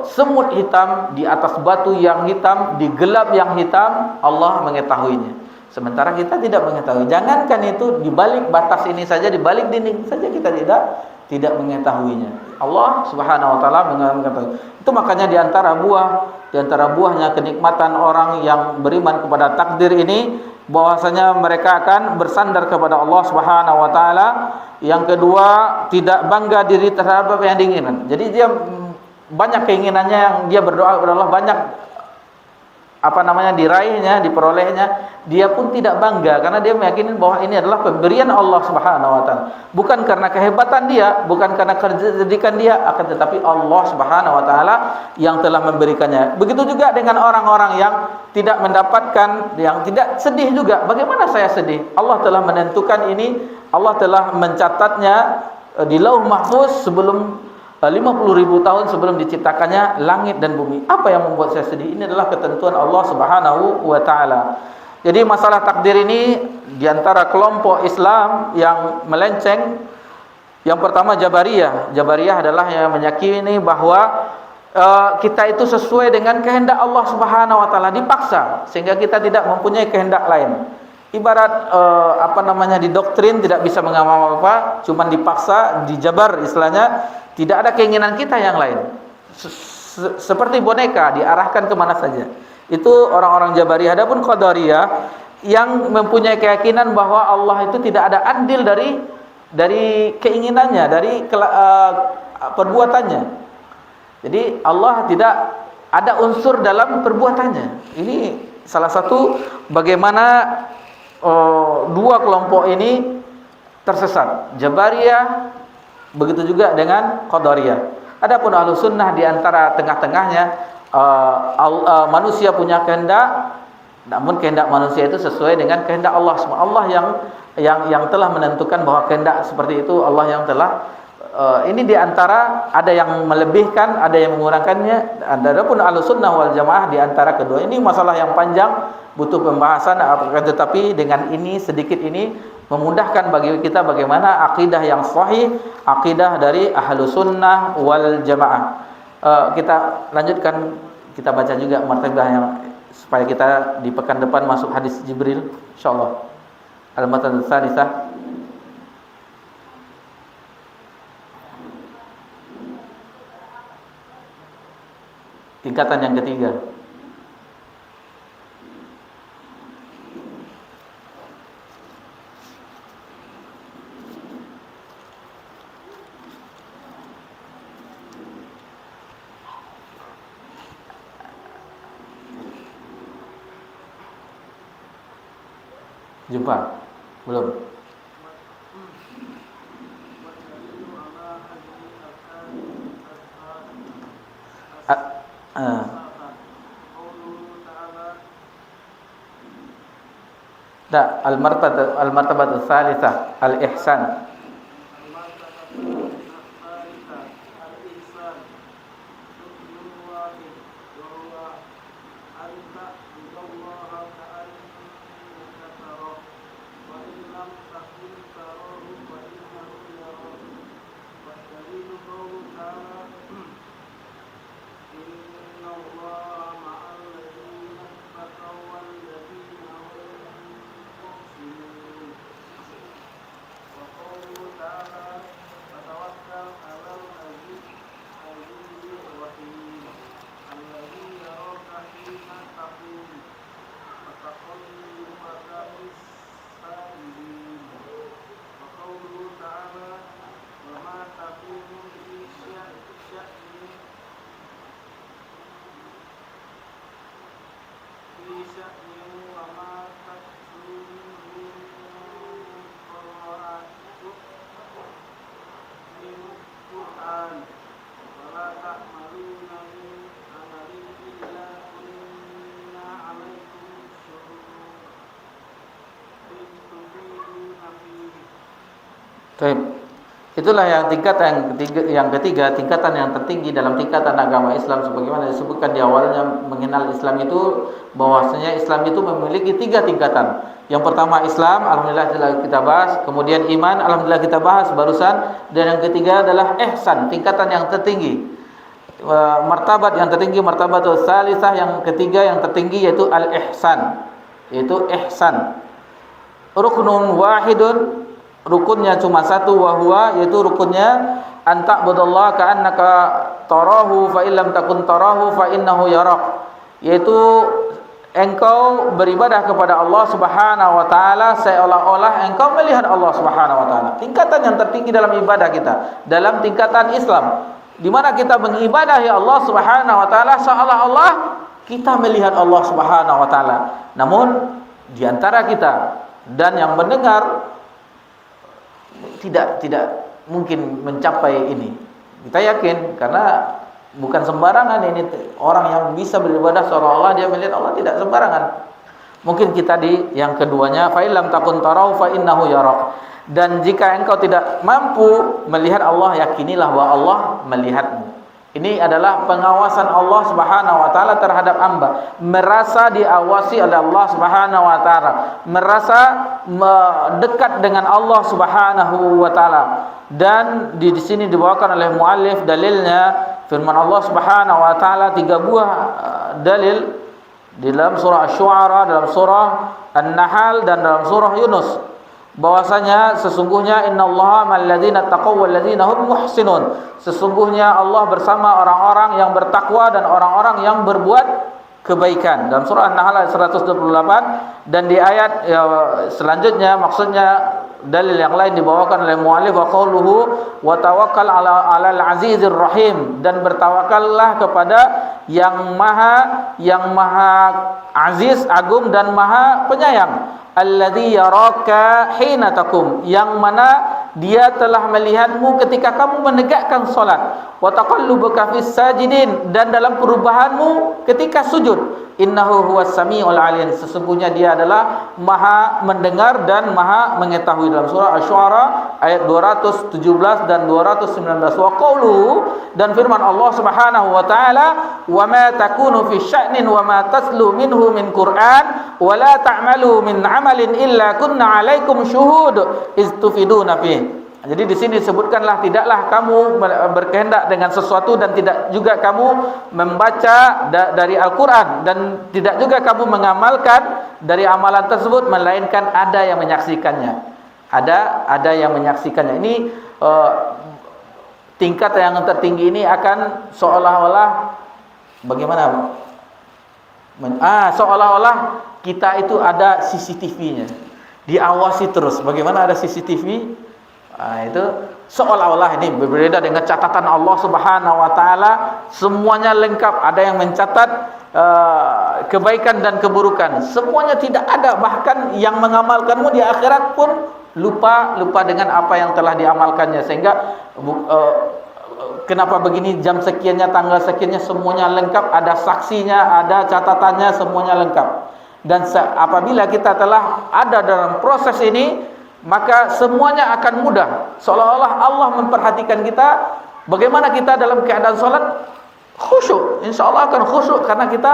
semut hitam di atas batu yang hitam, di gelap yang hitam, Allah mengetahuinya. Sementara kita tidak mengetahui. Jangankan itu, di balik batas ini saja, di balik dinding saja kita tidak mengetahuinya. Allah Subhanahu wa taala mengetahui. Itu makanya di antara buahnya kenikmatan orang yang beriman kepada takdir ini, bahwasanya mereka akan bersandar kepada Allah Subhanahu wa taala. Yang kedua, tidak bangga diri terhadap apa yang diinginkan. Jadi dia banyak keinginannya yang dia berdoa kepada Allah, banyak diraihnya, diperolehnya, dia pun tidak bangga karena dia meyakini bahwa ini adalah pemberian Allah Subhanahu wa taala. Bukan karena kehebatan dia, bukan karena kecerdikan dia, akan tetapi Allah Subhanahu wa taala yang telah memberikannya. Begitu juga dengan orang-orang yang tidak mendapatkan, yang tidak sedih juga. Bagaimana saya sedih? Allah telah menentukan ini, Allah telah mencatatnya di Lauh Mahfuz sebelum 50.000 tahun sebelum diciptakannya langit dan bumi. Apa yang membuat saya sedih? Ini adalah ketentuan Allah Subhanahu wa taala. Jadi masalah takdir ini di antara kelompok Islam yang melenceng, yang pertama Jabariyah. Jabariyah adalah yang meyakini bahwa kita itu sesuai dengan kehendak Allah Subhanahu wa taala, dipaksa sehingga kita tidak mempunyai kehendak lain. Ibarat didoktrin tidak bisa mengamal apa, cuman dipaksa, dijabar istilahnya. Tidak ada keinginan kita yang lain. Seperti boneka diarahkan kemana saja. Itu orang-orang Jabariyah. Adapun Qadariyah yang mempunyai keyakinan bahwa Allah itu tidak ada andil dari keinginannya, dari perbuatannya. Jadi Allah tidak ada unsur dalam perbuatannya. Ini salah satu bagaimana dua kelompok ini tersesat. Jabariyah, begitu juga dengan Qadariyah. Adapun Ahlus Sunnah di antara tengah-tengahnya, manusia punya kehendak, namun kehendak manusia itu sesuai dengan kehendak Allah. Allah yang telah menentukan bahwa kehendak seperti itu, Allah yang telah ini diantara ada yang melebihkan, ada yang mengurangkannya. Adapun Ahlussunnah wal Jamaah diantara kedua ini masalah yang panjang, butuh pembahasan. Tetapi dengan ini sedikit ini memudahkan bagi kita bagaimana akidah yang sahih, akidah dari Ahlussunnah wal Jamaah. Kita lanjutkan, kita baca juga martabah yang supaya kita di pekan depan masuk hadis Jibril insyaallah. Al-Martabah Tsalisah. Tingkatan yang ketiga. Jumpa? Belum? Al-martabah tsalisah al-ihsan. Baik. Itulah yang ketiga, tingkatan yang tertinggi dalam tingkatan agama Islam sebagaimana disebutkan di awalnya. Mengenal Islam itu bahwasanya Islam itu memiliki 3 tingkatan. Yang pertama Islam, alhamdulillah telah kita bahas, kemudian iman, alhamdulillah kita bahas barusan, dan yang ketiga adalah ihsan, tingkatan yang tertinggi. Martabat yang tertinggi, martabatul tsalisah, yang ketiga yang tertinggi yaitu al-ihsan, yaitu ihsan. Ruknun wahidun, rukunnya cuma satu, wahwa, yaitu rukunnya anta'budallaha ka'annaka tarahu fa illam takun tarahu fa innahu yarak, yaitu engkau beribadah kepada Allah Subhanahu wa taala seolah-olah engkau melihat Allah Subhanahu wa taala. Tingkatan yang tertinggi dalam ibadah kita, dalam tingkatan Islam, di mana kita mengibadahi Allah Subhanahu wa taala seolah-olah kita melihat Allah Subhanahu wa taala. Namun di antara kita dan yang mendengar tidak mungkin mencapai ini. Kita yakin karena bukan sembarangan ini orang yang bisa beribadah seolah-olah dia melihat Allah, tidak sembarangan. Mungkin kita di yang keduanya, fa illam takun tarau fa innahu yarak. Dan jika engkau tidak mampu melihat Allah, yakinilah bahwa Allah melihatmu. Ini adalah pengawasan Allah Subhanahu wa taala terhadap hamba, merasa diawasi oleh Allah Subhanahu wa taala, merasa dekat dengan Allah Subhanahu wa taala. Dan di sini dibawakan oleh muallif dalilnya firman Allah Subhanahu wa taala, 3 buah dalil di dalam surah Asy-Syu'ara, dalam surah An-Nahl dan dalam surah Yunus, bahwasanya sesungguhnya innallaha ma'alladzina taqaw walladzina hum muhsinun, sesungguhnya Allah bersama orang-orang yang bertakwa dan orang-orang yang berbuat kebaikan, dalam surah An-Nahl ayat 128. Dan di ayat selanjutnya, maksudnya dalil yang lain dibawakan oleh muallif, wa qauluhu wa tawakkal 'alal azizir rahim, dan bertawakallah kepada yang maha aziz, agung dan maha penyayang. alladzi yaraka hina taqum, yang mana dia telah melihatmu ketika kamu menegakkan solat, wa taqallubuka fis sajidin, dan dalam perubahanmu ketika sujud. Innahu huwas samiul alim, sesungguhnya dia adalah maha mendengar dan maha mengetahui. Dalam surah Asy-Syu'ara ayat 217 dan 219. Wa qauluhu, dan firman Allah Subhanahu wa taala, wa ma takunu fi sya'nin wa ma taslu minhu min Qur'an wa la ta'malu min 'amalin illa kunna 'alaikum syuhud iz tufiduna fi. Jadi di sini disebutkanlah, tidaklah kamu berkehendak dengan sesuatu dan tidak juga kamu membaca dari Al-Quran, dan tidak juga kamu mengamalkan dari amalan tersebut melainkan ada yang menyaksikannya. Ada yang menyaksikannya. Ini tingkat yang tertinggi ini akan seolah-olah bagaimana? Seolah-olah kita itu ada CCTV-nya, diawasi terus. Bagaimana ada CCTV? Itu seolah-olah ini berbeda dengan catatan Allah Subhanahu wa taala, semuanya lengkap, ada yang mencatat kebaikan dan keburukan, semuanya tidak ada, bahkan yang mengamalkanmu di akhirat pun lupa dengan apa yang telah diamalkannya. Sehingga kenapa begini, jam sekiannya, tanggal sekiannya, semuanya lengkap, ada saksinya, ada catatannya, semuanya lengkap. Dan apabila kita telah ada dalam proses ini, maka semuanya akan mudah. Seolah-olah Allah memperhatikan kita. Bagaimana kita dalam keadaan salat? Khusyuk. InsyaAllah akan khusyuk, karena kita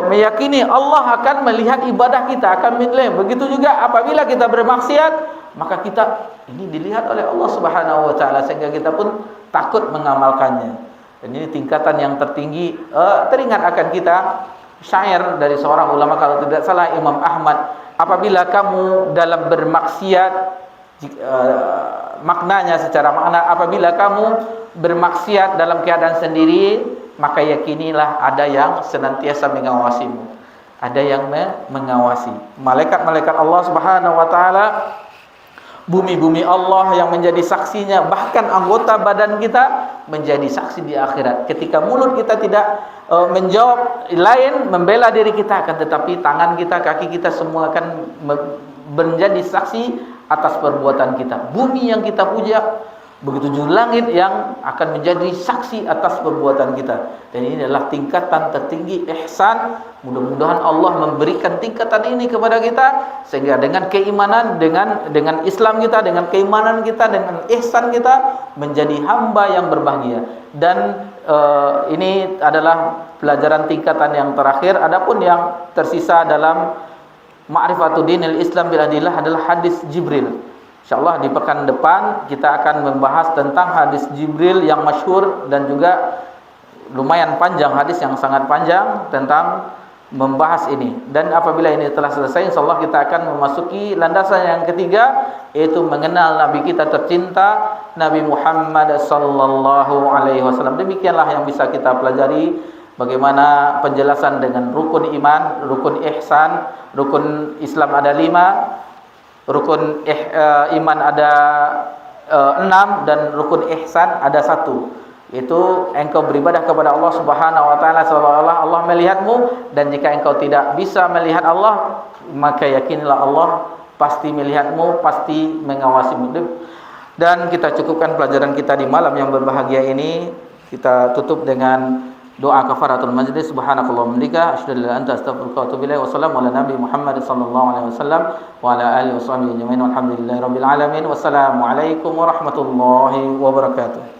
meyakini Allah akan melihat ibadah kita, akan menilai. Begitu juga apabila kita bermaksiat, maka kita ini dilihat oleh Allah Subhanahu wa taala, sehingga kita pun takut mengamalkannya. Dan ini tingkatan yang tertinggi. Teringat akan kita syair dari seorang ulama, kalau tidak salah Imam Ahmad, apabila kamu dalam bermaksiat, maknanya secara makna, apabila kamu bermaksiat dalam keadaan sendiri, maka yakinilah ada yang senantiasa mengawasimu, ada yang mengawasi. Malaikat-malaikat Allah Subhanahu wa taala, bumi-bumi Allah yang menjadi saksinya, bahkan anggota badan kita menjadi saksi di akhirat. Ketika mulut kita tidak menjawab, lain membela diri kita, akan tetapi tangan kita, kaki kita semua akan menjadi saksi atas perbuatan kita. Bumi yang kita puja, begitu juga langit yang akan menjadi saksi atas perbuatan kita. Dan ini adalah tingkatan tertinggi ihsan. Mudah-mudahan Allah memberikan tingkatan ini kepada kita, sehingga dengan keimanan, dengan Islam kita, dengan keimanan kita, dengan ihsan kita, menjadi hamba yang berbahagia. Dan ini adalah pelajaran tingkatan yang terakhir. Adapun yang tersisa dalam Ma'rifatul Dinil Islam bil Adillah adalah hadis Jibril. InsyaAllah di pekan depan kita akan membahas tentang hadis Jibril yang masyhur dan juga lumayan panjang, hadis yang sangat panjang tentang membahas ini. Dan apabila ini telah selesai, insyaallah kita akan memasuki landasan yang ketiga, yaitu mengenal Nabi kita tercinta, Nabi Muhammad sallallahu alaihi wasallam. Demikianlah yang bisa kita pelajari, bagaimana penjelasan dengan rukun iman, rukun ihsan. Rukun Islam ada 5, rukun iman ada 6, dan rukun ihsan ada 1. Itu engkau beribadah kepada Allah Subhanahu wa taala seolah-olah Allah melihatmu, dan jika engkau tidak bisa melihat Allah, maka yakinlah Allah pasti melihatmu, pasti mengawasimu. Dan kita cukupkan pelajaran kita di malam yang berbahagia ini. Kita tutup dengan doa kafaratul majlis. Subhanakallahumma wa bihamdika asyhadu an la ilaha illa anta astaghfiruka wa atubu ilaik. Wassalamu ala nabi Muhammad sallallahu alaihi wasallam wa ala alihi washabbihi ajmain. Walhamdulillahirabbil alamin. Wassalamu alaikum warahmatullahi wabarakatuh.